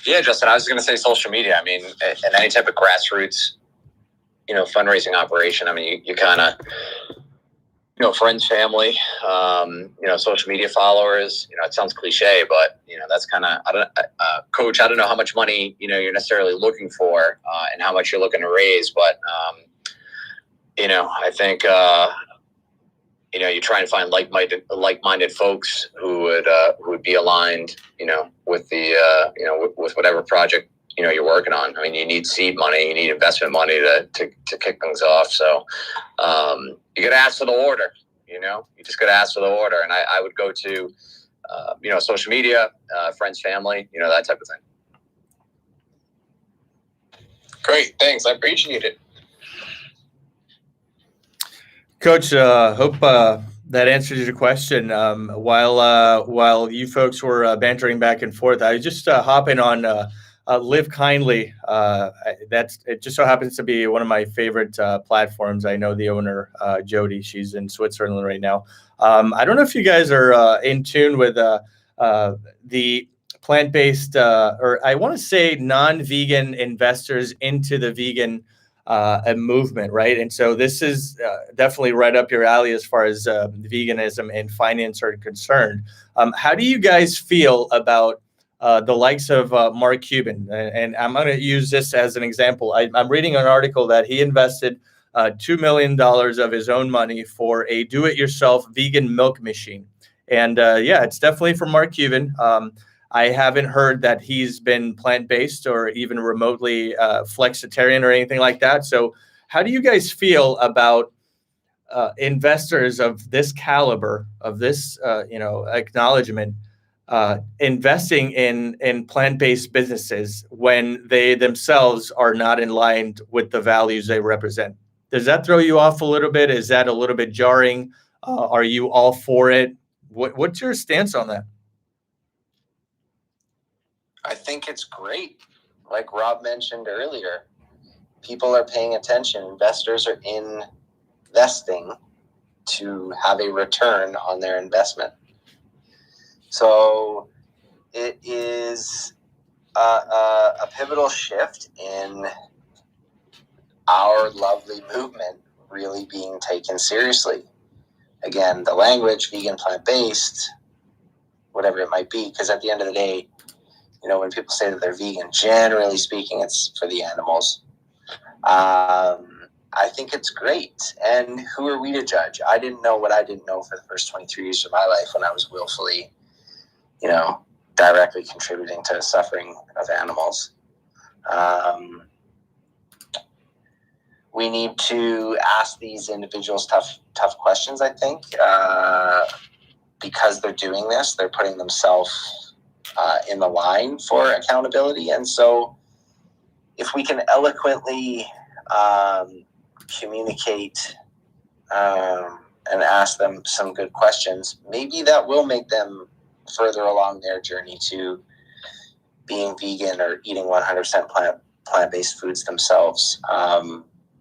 Yeah, Justin, I was going to say social media. I mean, in any type of grassroots, fundraising operation, I mean, you kind of, friends, family, social media followers, it sounds cliche, but, that's kind of, Coach, I don't know how much money, you're necessarily looking for and how much you're looking to raise, but, I think, you try and find like-minded folks who would be aligned, with the, with whatever project, you're working on. I mean, you need seed money, you need investment money to kick things off. So, you got to ask for the order, you just got to ask for the order. And I would go to, social media, friends, family, that type of thing. Great. Thanks. I appreciate it. Coach, hope that answers your question. While you folks were bantering back and forth, I was just hopping on Live Kindly. It just so happens to be one of my favorite platforms. I know the owner, Jody. She's in Switzerland right now. I don't know if you guys are in tune with the plant-based, or I want to say non-vegan investors into the vegan a movement, right? And so this is definitely right up your alley as far as veganism and finance are concerned. How do you guys feel about the likes of Mark Cuban? And I'm going to use this as an example. I'm reading an article that he invested $2 million of his own money for a do-it-yourself vegan milk machine. And it's definitely from Mark Cuban. I haven't heard that he's been plant-based or even remotely flexitarian or anything like that. So how do you guys feel about investors of this caliber, of this, acknowledgement, investing in plant-based businesses when they themselves are not in line with the values they represent? Does that throw you off a little bit? Is that a little bit jarring? Are you all for it? What's your stance on that? I think it's great. Like Rob mentioned earlier, people are paying attention. Investors are investing to have a return on their investment. So it is a pivotal shift in our lovely movement really being taken seriously. Again, the language, vegan, plant-based, whatever it might be, because at the end of the day, you know, when people say that they're vegan, generally speaking, it's for the animals. I think it's great. And who are we to judge? I didn't know what I didn't know for the first 23 years of my life when I was willfully, you know, directly contributing to the suffering of animals. We need to ask these individuals tough questions, I think, because they're doing this, they're putting themselves in the line for accountability. And so if we can eloquently communicate and ask them some good questions, maybe that will make them further along their journey to being vegan or eating 100% plant-based foods themselves.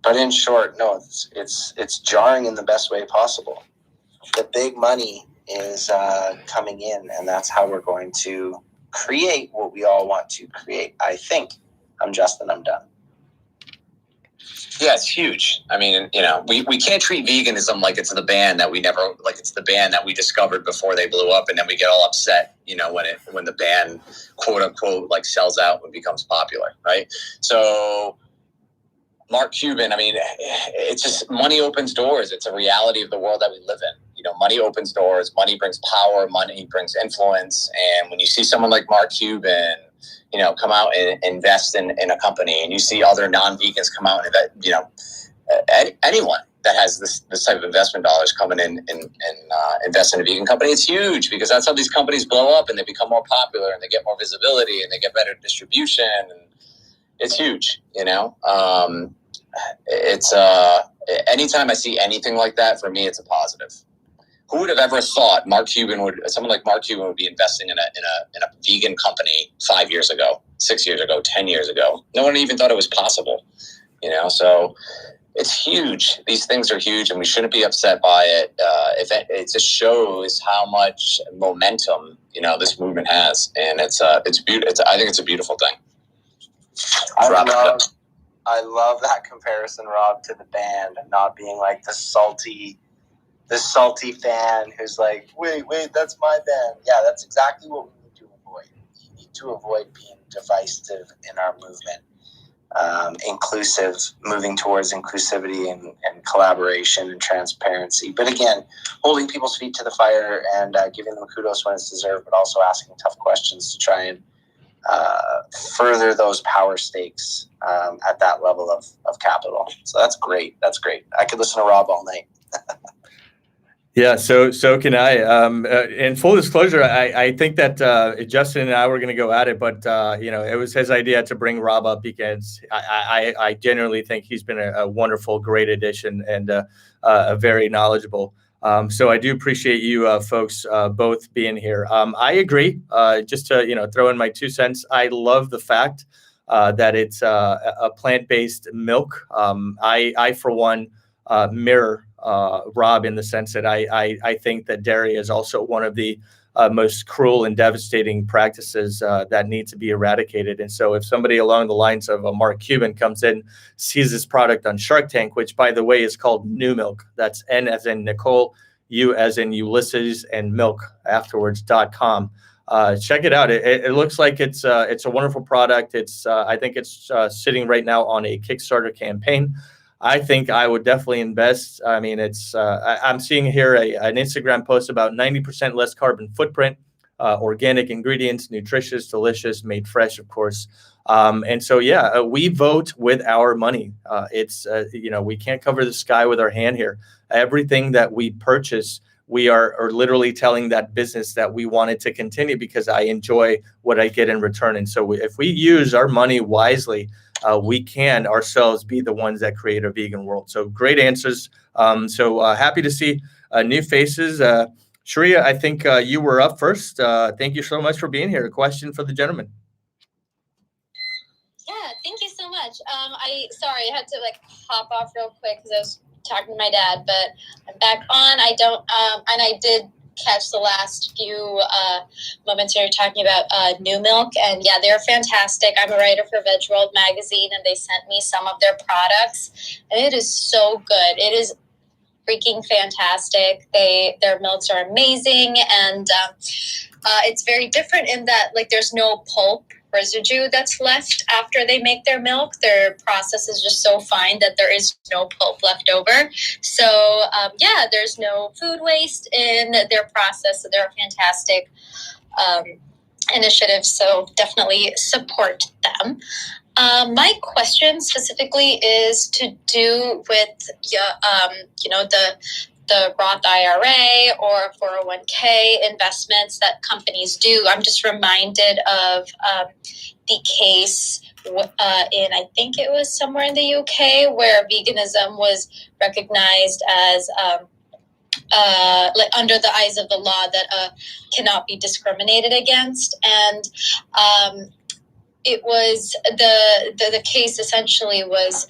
But in short, no, it's jarring in the best way possible. The big money is coming in, and that's how we're going to create what we all want to create, I think. I'm Justin, I'm done. Yeah, it's huge. I mean, you know, we can't treat veganism like it's the band that it's the band that we discovered before they blew up, and then we get all upset, you know, when the band, quote unquote, like sells out and becomes popular, right? So Mark Cuban, I mean, it's just money opens doors. It's a reality of the world that we live in. You know, money opens doors, money brings power, money brings influence. And when you see someone like Mark Cuban, you know, come out and invest in a company, and you see other non-vegans come out and invest, you know, anyone that has this type of investment dollars coming in and invest in a vegan company, it's huge, because that's how these companies blow up and they become more popular and they get more visibility and they get better distribution. And it's huge, you know. It's anytime I see anything like that, for me, it's a positive. Who would have ever thought someone like Mark Cuban would be investing in a vegan company 5 years ago, 6 years ago, 10 years ago? No one even thought it was possible, you know. So it's huge. These things are huge, and we shouldn't be upset by it. It just shows how much momentum, you know, this movement has, and it's beautiful. I think it's a beautiful thing. I love that comparison, Rob, to the band, and not being like the salty fan who's like, wait, that's my band. Yeah, that's exactly what we need to avoid. We need to avoid being divisive in our movement. Moving towards inclusivity and collaboration and transparency. But again, holding people's feet to the fire and giving them kudos when it's deserved, but also asking tough questions to try and further those power stakes at that level of capital. So that's great. I could listen to Rob all night. Yeah, so can I. In full disclosure, I think that Justin and I were going to go at it, but you know, it was his idea to bring Rob up because I genuinely think he's been a wonderful, great addition and a very knowledgeable. So I do appreciate you folks both being here. I agree. Just to, you know, throw in my 2 cents. I love the fact that it's a plant-based milk. I for one mirror Rob in the sense that I think that dairy is also one of the most cruel and devastating practices that need to be eradicated. And so if somebody along the lines of Mark Cuban comes in, sees this product on Shark Tank, which by the way is called New Milk, that's N as in Nicole, U as in Ulysses, and milk afterwards.com. Check it out. It looks like it's a wonderful product. I think it's sitting right now on a Kickstarter campaign. I think I would definitely invest. I mean, I'm seeing here an Instagram post about 90% less carbon footprint, organic ingredients, nutritious, delicious, made fresh, of course. And so, yeah, we vote with our money. You know, we can't cover the sky with our hand here. Everything that we purchase, we are literally telling that business that we want it to continue because I enjoy what I get in return. And so if we use our money wisely, we can ourselves be the ones that create a vegan world. So great answers. So happy to see new faces. Shreya, I think you were up first. Thank you so much for being here. A question for the gentleman. Yeah, thank you so much. I had to hop off real quick because I was talking to my dad, but I'm back on. And I did catch the last few moments you're talking about New Milk, and yeah, they're fantastic. I'm a writer for Veg World magazine, and they sent me some of their products, and it is so good. It is freaking fantastic. Their milks are amazing, and it's very different in that there's no pulp residue that's left after they make their milk. Their process is just so fine that there is no pulp left over. So there's no food waste in their process. So they're a fantastic initiative. So definitely support them. My question specifically is to do with the Roth IRA or 401k investments that companies do. I'm just reminded of the case in, I think it was somewhere in the UK, where veganism was recognized as under the eyes of the law that cannot be discriminated against. And it was the case essentially was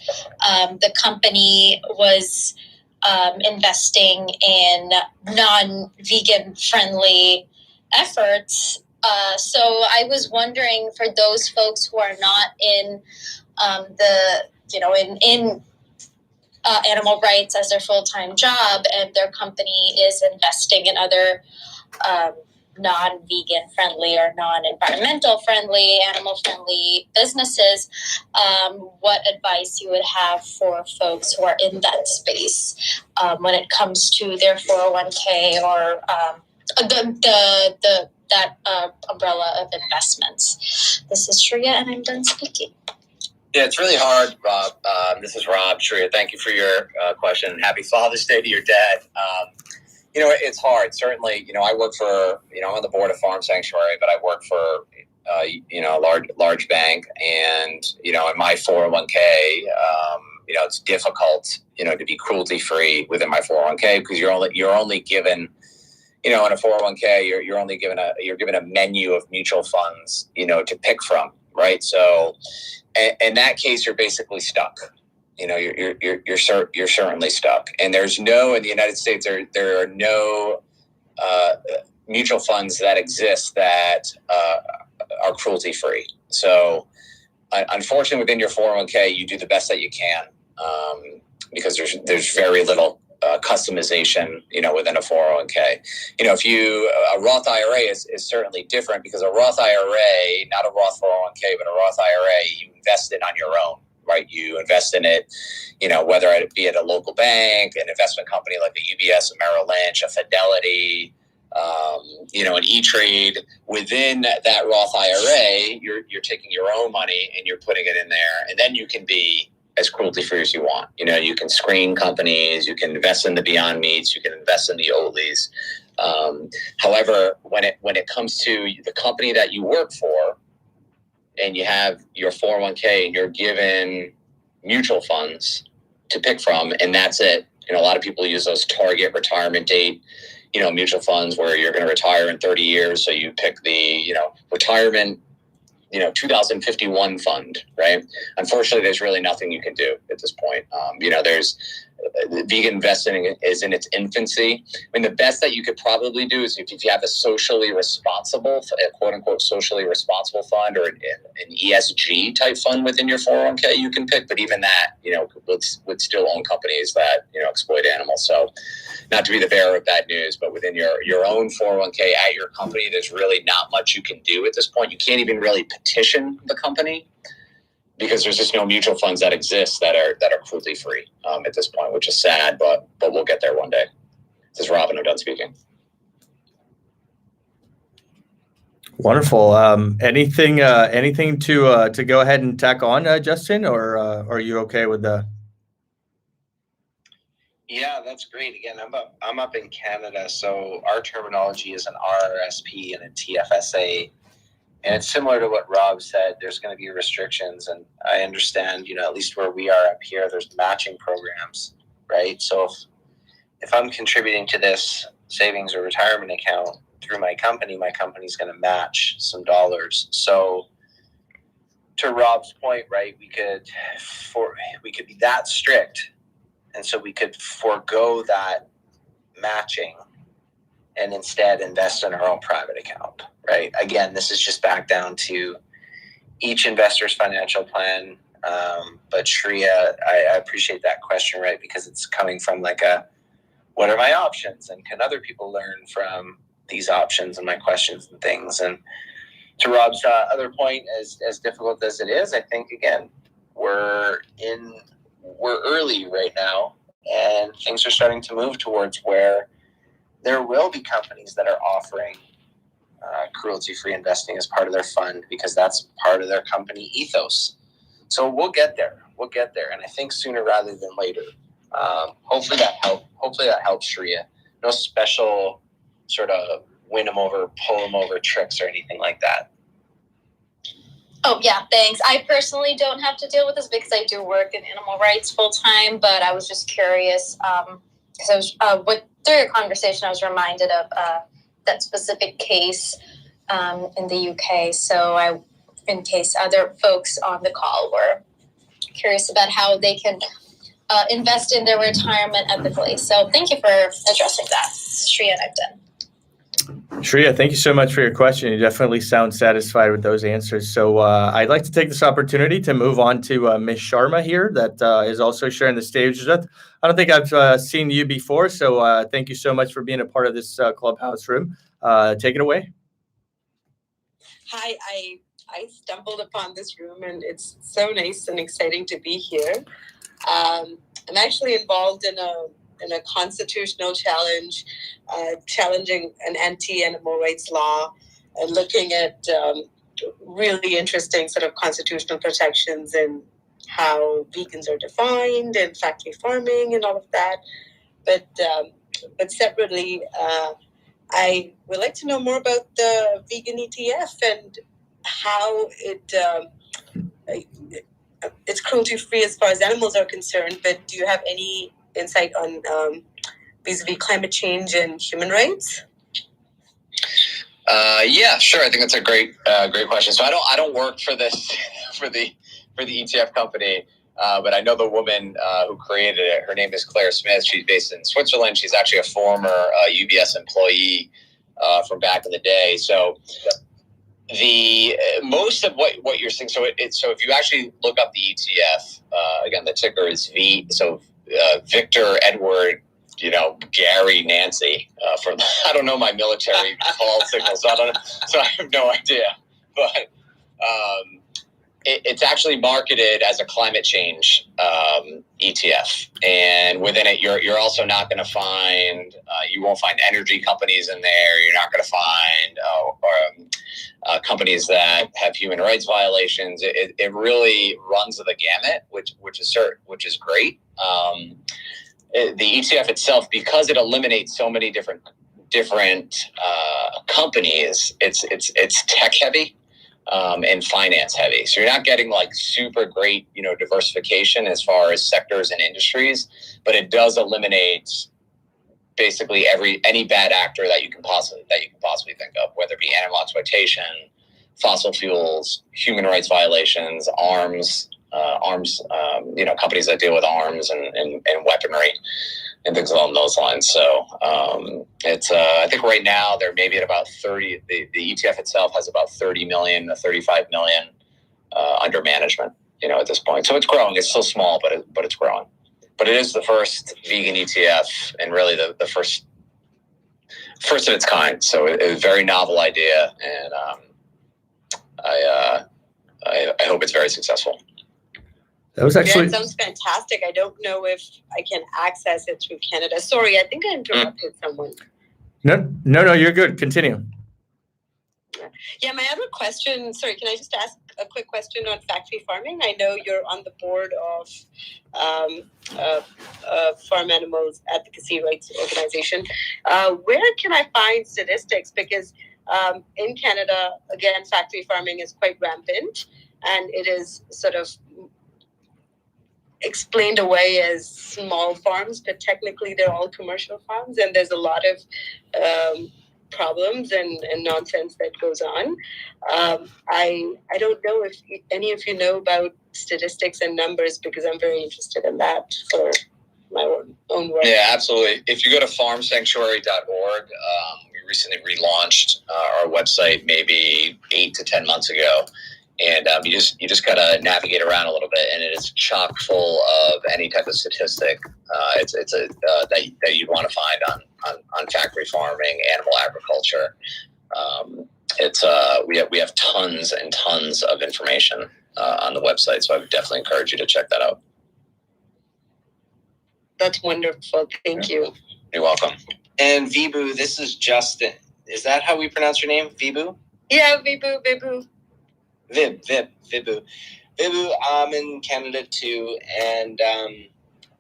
the company was investing in non-vegan friendly efforts. So I was wondering, for those folks who are not in in animal rights as their full-time job, and their company is investing in other non-vegan friendly or non-environmental friendly, animal friendly businesses, what advice you would have for folks who are in that space when it comes to their 401k or that umbrella of investments. This is Shreya, and I'm done speaking. Yeah, it's really hard, Rob. This is Rob. Shreya, thank you for your question. Happy Father's Day to your dad. It's hard. Certainly, I work for, I'm on the board of Farm Sanctuary, but I work for, a large bank, and, in my 401k, it's difficult, to be cruelty free within my 401k, because you're only given, in a 401k, you're given a menu of mutual funds, to pick from, right? So in that case, you're basically stuck. You're certainly stuck. And there's in the United States, there are no mutual funds that exist that are cruelty free. So unfortunately, within your 401k, you do the best that you can, because there's very little customization, within a 401k. If a Roth IRA is certainly different, because a Roth IRA, not a Roth 401k, but a Roth IRA, you invest it on your own, right? You invest in it, whether it be at a local bank, an investment company like a UBS, a Merrill Lynch, a Fidelity, an E-Trade. Within that Roth IRA, you're taking your own money and you're putting it in there, and then you can be as cruelty free as you want. You can screen companies, you can invest in the Beyond Meats, you can invest in the Oatleys. However, when it comes to the company that you work for, and you have your 401k, and you're given mutual funds to pick from, and that's it. A lot of people use those target retirement date, mutual funds, where you're going to retire in 30 years. So you pick the, retirement, 2051 fund, right? Unfortunately, there's really nothing you can do at this point. There's vegan investing is in its infancy. The best that you could probably do is if you have a socially responsible, a quote unquote socially responsible fund, or an ESG type fund within your 401k, you can pick. But even that, would still own companies that, exploit animals. So not to be the bearer of bad news, but within your own 401k at your company, there's really not much you can do at this point. You can't even really petition the company, because there's just no mutual funds that exist that are cruelty free at this point, which is sad, but we'll get there one day. This is Robin. I'm done speaking. Wonderful. Anything to go ahead and tack on, Justin, or are you okay with the? Yeah, that's great. Again, I'm up in Canada, so our terminology is an RRSP and a TFSA. And it's similar to what Rob said. There's going to be restrictions, and I understand, at least where we are up here, there's matching programs, right? So if I'm contributing to this savings or retirement account through my company's going to match some dollars. So to Rob's point, right, we could be that strict, and so we could forego that matching and instead invest in our own private account, right? Again, this is just back down to each investor's financial plan. But Shreya, I appreciate that question, right? Because it's coming from like what are my options, and can other people learn from these options and my questions and things? And to Rob's other point, as difficult as it is, I think again we're early right now, and things are starting to move towards where there will be companies that are offering cruelty-free investing as part of their fund, because that's part of their company ethos. So we'll get there, and I think sooner rather than later. Hopefully that helps, Shreya. No special sort of win them over, pull them over tricks or anything like that. Oh, yeah, thanks. I personally don't have to deal with this because I do work in animal rights full time, but I was just curious because through your conversation, I was reminded of that specific case in the UK. So in case other folks on the call were curious about how they can invest in their retirement ethically. So thank you for addressing that. Shreya and I've done. Shreya, thank you so much for your question. You definitely sound satisfied with those answers. So I'd like to take this opportunity to move on to Ms. Sharma here, that is also sharing the stage with us. I don't think I've seen you before, so thank you so much for being a part of this Clubhouse room. Take it away. Hi, I stumbled upon this room, and it's so nice and exciting to be here. I'm actually involved in a constitutional challenge, challenging an anti-animal rights law and looking at really interesting sort of constitutional protections and how vegans are defined and factory farming and all of that. But separately, I would like to know more about the vegan ETF and how it's cruelty-free as far as animals are concerned, but do you have any insight on vis-a-vis climate change and human rights? Yeah, sure. I think that's a great question. So I don't work for this for the ETF company, but I know the woman who created it. Her name is Claire Smith. She's based in Switzerland. She's actually a former UBS employee from back in the day. So the most of what you're seeing. So so if you actually look up the ETF, again, the ticker is V. So Victor, Edward, Gary, Nancy. From I don't know my military call signals. So I have no idea. But it's actually marketed as a climate change ETF, and within it, you're also not going to find you won't find energy companies in there. You're not going to find companies that have human rights violations. It really runs the gamut, which is great. The ETF itself, because it eliminates so many different companies, it's tech heavy. And finance heavy. So you're not getting like super great, diversification as far as sectors and industries, but it does eliminate basically any bad actor that you can possibly think of, whether it be animal exploitation, fossil fuels, human rights violations, arms, companies that deal with arms and weaponry and things along those lines. So it's I think right now they're maybe at about 30. The ETF itself has about 30 million to 35 million under management, at this point. So it's growing. It's still small, but it's growing. But it is the first vegan ETF and really the first of its kind. So it's a very novel idea, and I hope it's very successsul. That was actually. Yeah, it sounds fantastic. I don't know if I can access it through Canada. Sorry, I think I interrupted someone. No, you're good. Continue. Yeah, my other question. Sorry, can I just ask a quick question on factory farming? I know you're on the board of Farm Animals Advocacy Rights Organization. Where can I find statistics? Because in Canada, again, factory farming is quite rampant, and it is sort of explained away as small farms, but technically they're all commercial farms, and there's a lot of problems and nonsense that goes on. I don't know if any of you know about statistics and numbers, because I'm very interested in that for my own work. Yeah, absolutely. If you go to farmsanctuary.org, we recently relaunched our website maybe 8 to 10 months ago. And you just gotta navigate around a little bit, and it is chock full of any type of statistic. That you'd want to find on factory farming, animal agriculture. We have tons and tons of information on the website, so I would definitely encourage you to check that out. That's wonderful. Thank you. You're welcome. And Vibhu, this is Justin. Is that how we pronounce your name? Vibhu? Yeah, Vibhu. Vibhu. I'm in Canada too, and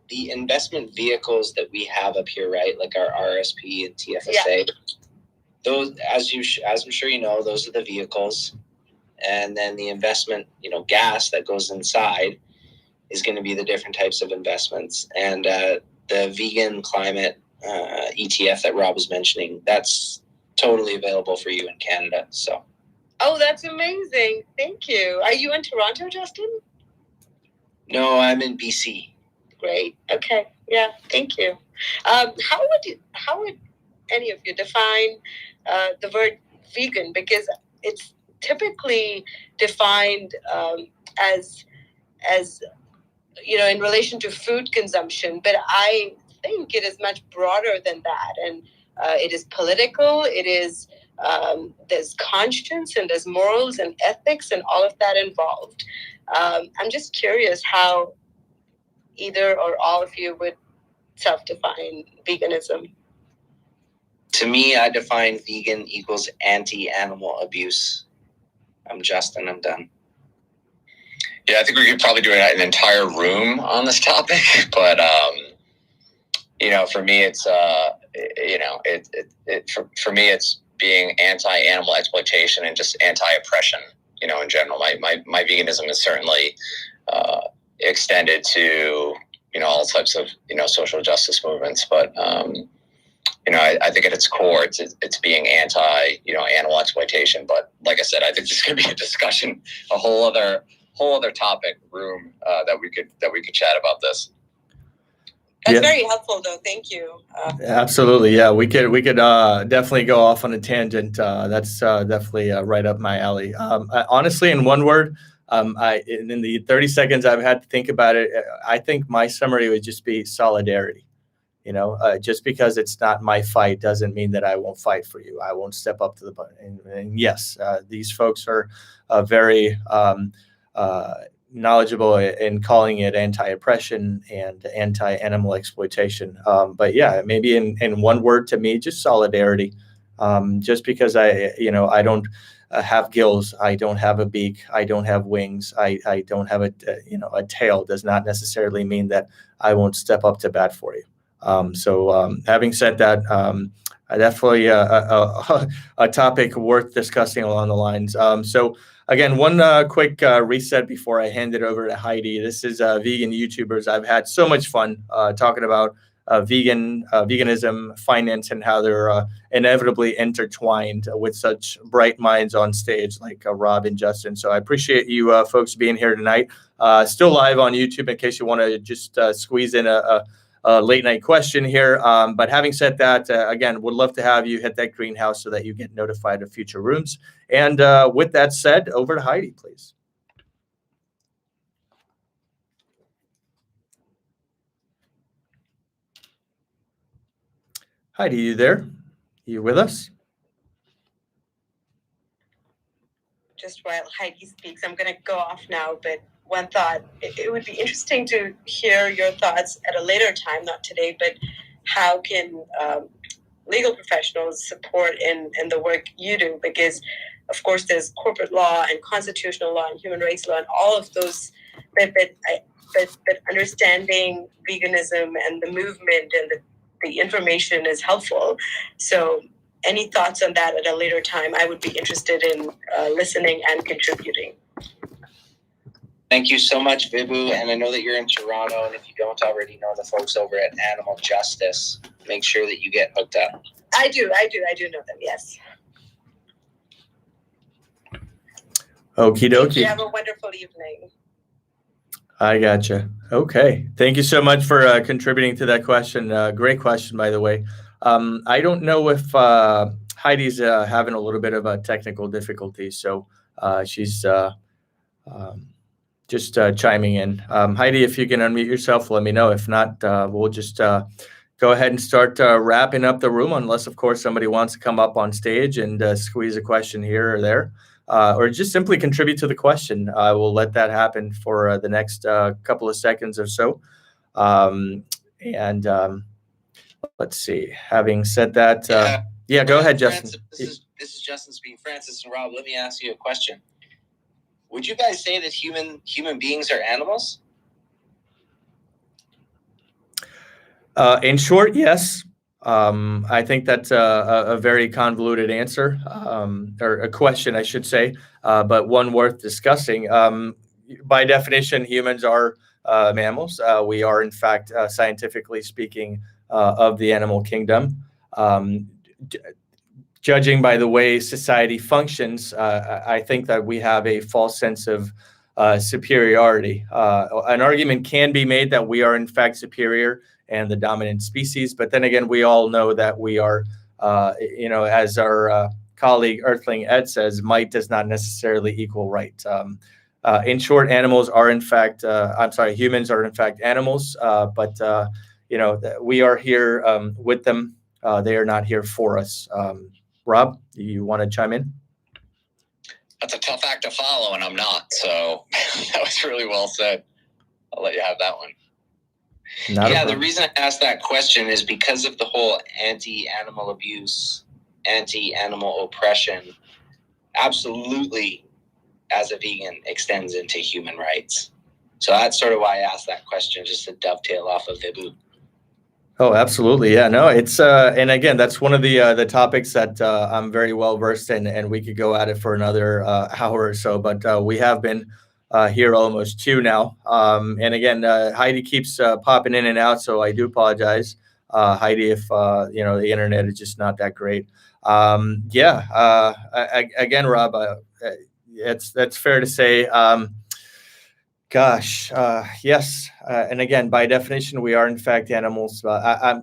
the investment vehicles that we have up here, right, like our RSP and TFSA, those, as I'm sure you know, those are the vehicles, and then the investment, gas that goes inside is going to be the different types of investments, and the vegan climate ETF that Rob was mentioning, that's totally available for you in Canada. So. Oh, that's amazing. Thank you. Are you in Toronto, Justin? No, I'm in BC. Great. Okay. Yeah. Thank you. How would any of you define the word vegan? Because it's typically defined as in relation to food consumption, but I think it is much broader than that, and it is political. It is. There's conscience and there's morals and ethics and all of that involved. I'm just curious how either or all of you would self-define veganism. To me, I define vegan equals anti-animal abuse. I'm Justin. I'm done. Yeah, I think we could probably do an entire room on this topic, but for me, it's for me, it's being anti-animal exploitation and just anti-oppression, in general. My veganism is certainly extended to, all types of, social justice movements. But, I think at its core, it's being anti-animal exploitation. But like I said, I think there's going to be a discussion, a whole other topic room that we could chat about this. That's very helpful, though. Thank you. Absolutely, yeah. We could definitely go off on a tangent. That's definitely right up my alley. Honestly, in one word, in the 30 seconds I've had to think about it, I think my summary would just be solidarity. Just because it's not my fight doesn't mean that I won't fight for you. I won't step up to the button. And yes, these folks are very knowledgeable in calling it anti-oppression and anti-animal exploitation. But yeah, maybe in one word to me, just solidarity. Just because I don't have gills, I don't have a beak, I don't have wings, I don't have a tail does not necessarily mean that I won't step up to bat for you. So having said that, definitely a topic worth discussing along the lines. So again, one quick reset before I hand it over to Heidi. This is Vegan YouTubers. I've had so much fun talking about veganism, finance, and how they're inevitably intertwined with such bright minds on stage like Rob and Justin. So I appreciate you folks being here tonight. Still live on YouTube in case you want to just squeeze in a late night question here. But having said that, again, would love to have you hit that greenhouse so that you get notified of future rooms. And with that said, over to Heidi, please. Heidi, you there? You with us? Just while Heidi speaks, I'm going to go off now, but one thought, it would be interesting to hear your thoughts at a later time, not today, but how can legal professionals support in the work you do? Because, of course, there's corporate law and constitutional law and human rights law and all of those, but understanding veganism and the movement and the information is helpful. So any thoughts on that at a later time? I would be interested in listening and contributing. Thank you so much, Vibhu. And I know that you're in Toronto, and if you don't already know the folks over at Animal Justice, make sure that you get hooked up. I do know them, yes. Okie dokie. You have a wonderful evening. I gotcha. Okay. Thank you so much for contributing to that question. Great question, by the way. I don't know if Heidi's having a little bit of a technical difficulty, so she's just chiming in. Heidi, if you can unmute yourself, let me know. If not, we'll just go ahead and start wrapping up the room, unless, of course, somebody wants to come up on stage and squeeze a question here or there. Or just simply contribute to the question. I will let that happen for the next couple of seconds or so. Let's see. Having said that, yeah, go ahead, Justin. This is Justin speaking. Francis and Rob, let me ask you a question. Would you guys say that human beings are animals? In short, yes. I think that's a very convoluted answer, or a question, I should say, but one worth discussing. By definition, humans are mammals. We are, in fact, scientifically speaking, of the animal kingdom. Judging by the way society functions, I think that we have a false sense of superiority. An argument can be made that we are, in fact, superior and the dominant species. But then again, we all know that we are, as our colleague Earthling Ed says, might does not necessarily equal right. In short, humans are in fact animals, but we are here with them. They are not here for us. Rob, do you want to chime in? That's a tough act to follow, and I'm not. So that was really well said. I'll let you have that one. The reason I asked that question is because of the whole anti-animal abuse, anti-animal oppression. Absolutely, as a vegan, extends into human rights. So that's sort of why I asked that question, just to dovetail off of Vibhu. Oh, absolutely. Yeah, no, it's and again, that's one of the topics that I'm very well versed in, and we could go at it for another hour or so, but we have been here almost 2 now. And again, Heidi keeps popping in and out, so I do apologize, Heidi, if the internet is just not that great. Again, Rob, that's fair to say. Yes. And again, by definition, we are in fact animals.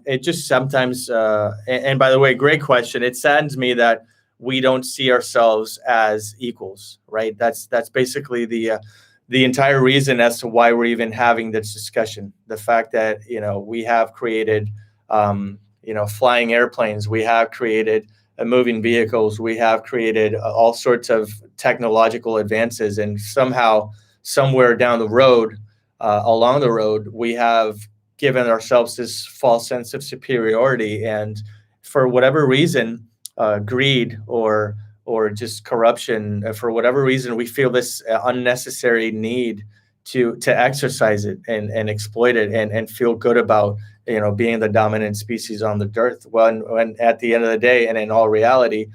It just sometimes, and by the way, great question. It saddens me that we don't see ourselves as equals, right? That's basically the entire reason as to why we're even having this discussion. The fact that, we have created, flying airplanes, we have created moving vehicles, we have created all sorts of technological advances, and somehow, somewhere down the road, along the road, we have given ourselves this false sense of superiority, and for whatever reason, greed or just corruption, for whatever reason, we feel this unnecessary need to exercise it and exploit it and feel good about being the dominant species on the earth. When at the end of the day, and in all reality,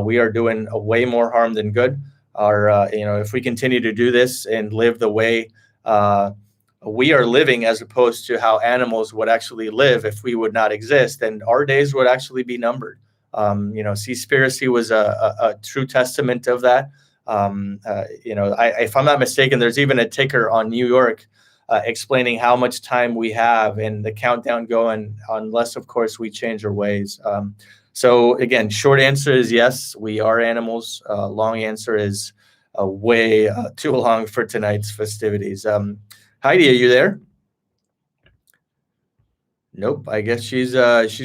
we are doing way more harm than good. If we continue to do this and live the way we are living, as opposed to how animals would actually live if we would not exist, then our days would actually be numbered. Seaspiracy was a true testament of that. If I'm not mistaken, there's even a ticker on New York explaining how much time we have and the countdown going, unless, of course, we change our ways. So again, short answer is yes, we are animals. Long answer is way too long for tonight's festivities. Heidi, are you there? Nope. I guess she's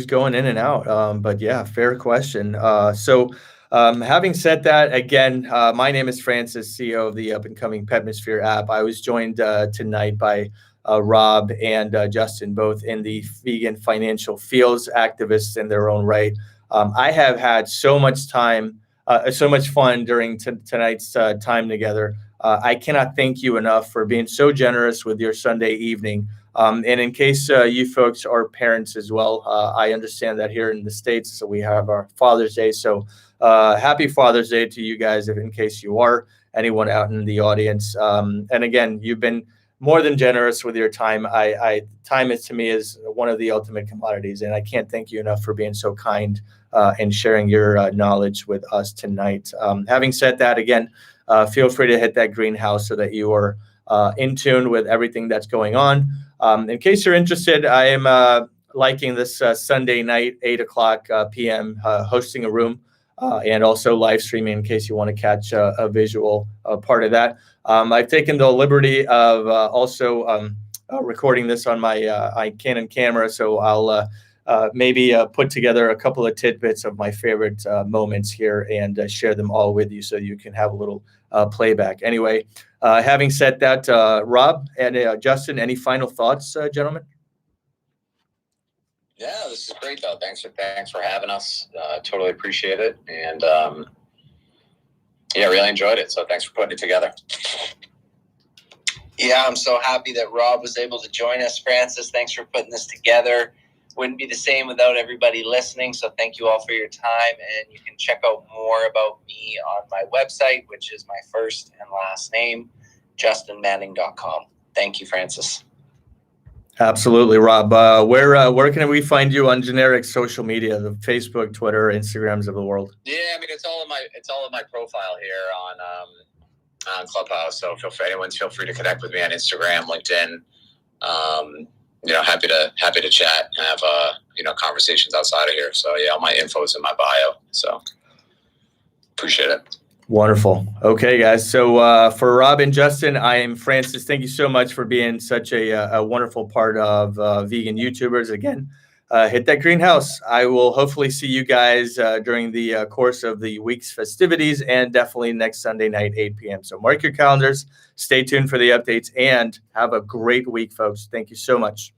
going in and out. But yeah, fair question. Having said that, again, my name is Francis, CEO of the up-and-coming Petmosphere app. I was joined tonight by Rob and Justin, both in the vegan financial fields, activists in their own right. I have had so much fun during tonight's time together. I cannot thank you enough for being so generous with your Sunday evening And in case you folks are parents as well, I understand that here in the States, so we have our Father's Day. So happy Father's Day to you guys, if in case you are anyone out in the audience. And again, you've been more than generous with your time. Time is, to me, is one of the ultimate commodities, and I can't thank you enough for being so kind and sharing your knowledge with us tonight. Having said that, again, feel free to hit that greenhouse so that you are in tune with everything that's going on. In case you're interested, I am liking this Sunday night, 8 p.m., hosting a room and also live streaming in case you want to catch a visual part of that. I've taken the liberty of also recording this on my Canon camera, so I'll maybe put together a couple of tidbits of my favorite moments here and share them all with you so you can have a little playback. Anyway, having said that, Rob and Justin, any final thoughts, gentlemen? Yeah, this is great though. Thanks for having us. Totally appreciate it, and yeah, really enjoyed it. So thanks for putting it together. Yeah, I'm so happy that Rob was able to join us. Francis, thanks for putting this together. Wouldn't be the same without everybody listening. So thank you all for your time, and you can check out more about me on my website, which is my first and last name, justinmanning.com. Thank you, Francis. Absolutely, Rob. Where can we find you on generic social media, the Facebook, Twitter, Instagrams of the world? Yeah, I mean it's all in my profile here on Clubhouse. So feel free to connect with me on Instagram, LinkedIn. Happy to chat and have conversations outside of here. So yeah, all my info is in my bio. So appreciate it. Wonderful. Okay, guys. So for Rob and Justin, I am Francis. Thank you so much for being such a wonderful part of Vegan YouTubers. Again, hit that greenhouse. I will hopefully see you guys during the course of the week's festivities and definitely next Sunday night, 8 p.m. So mark your calendars. Stay tuned for the updates and have a great week, folks. Thank you so much.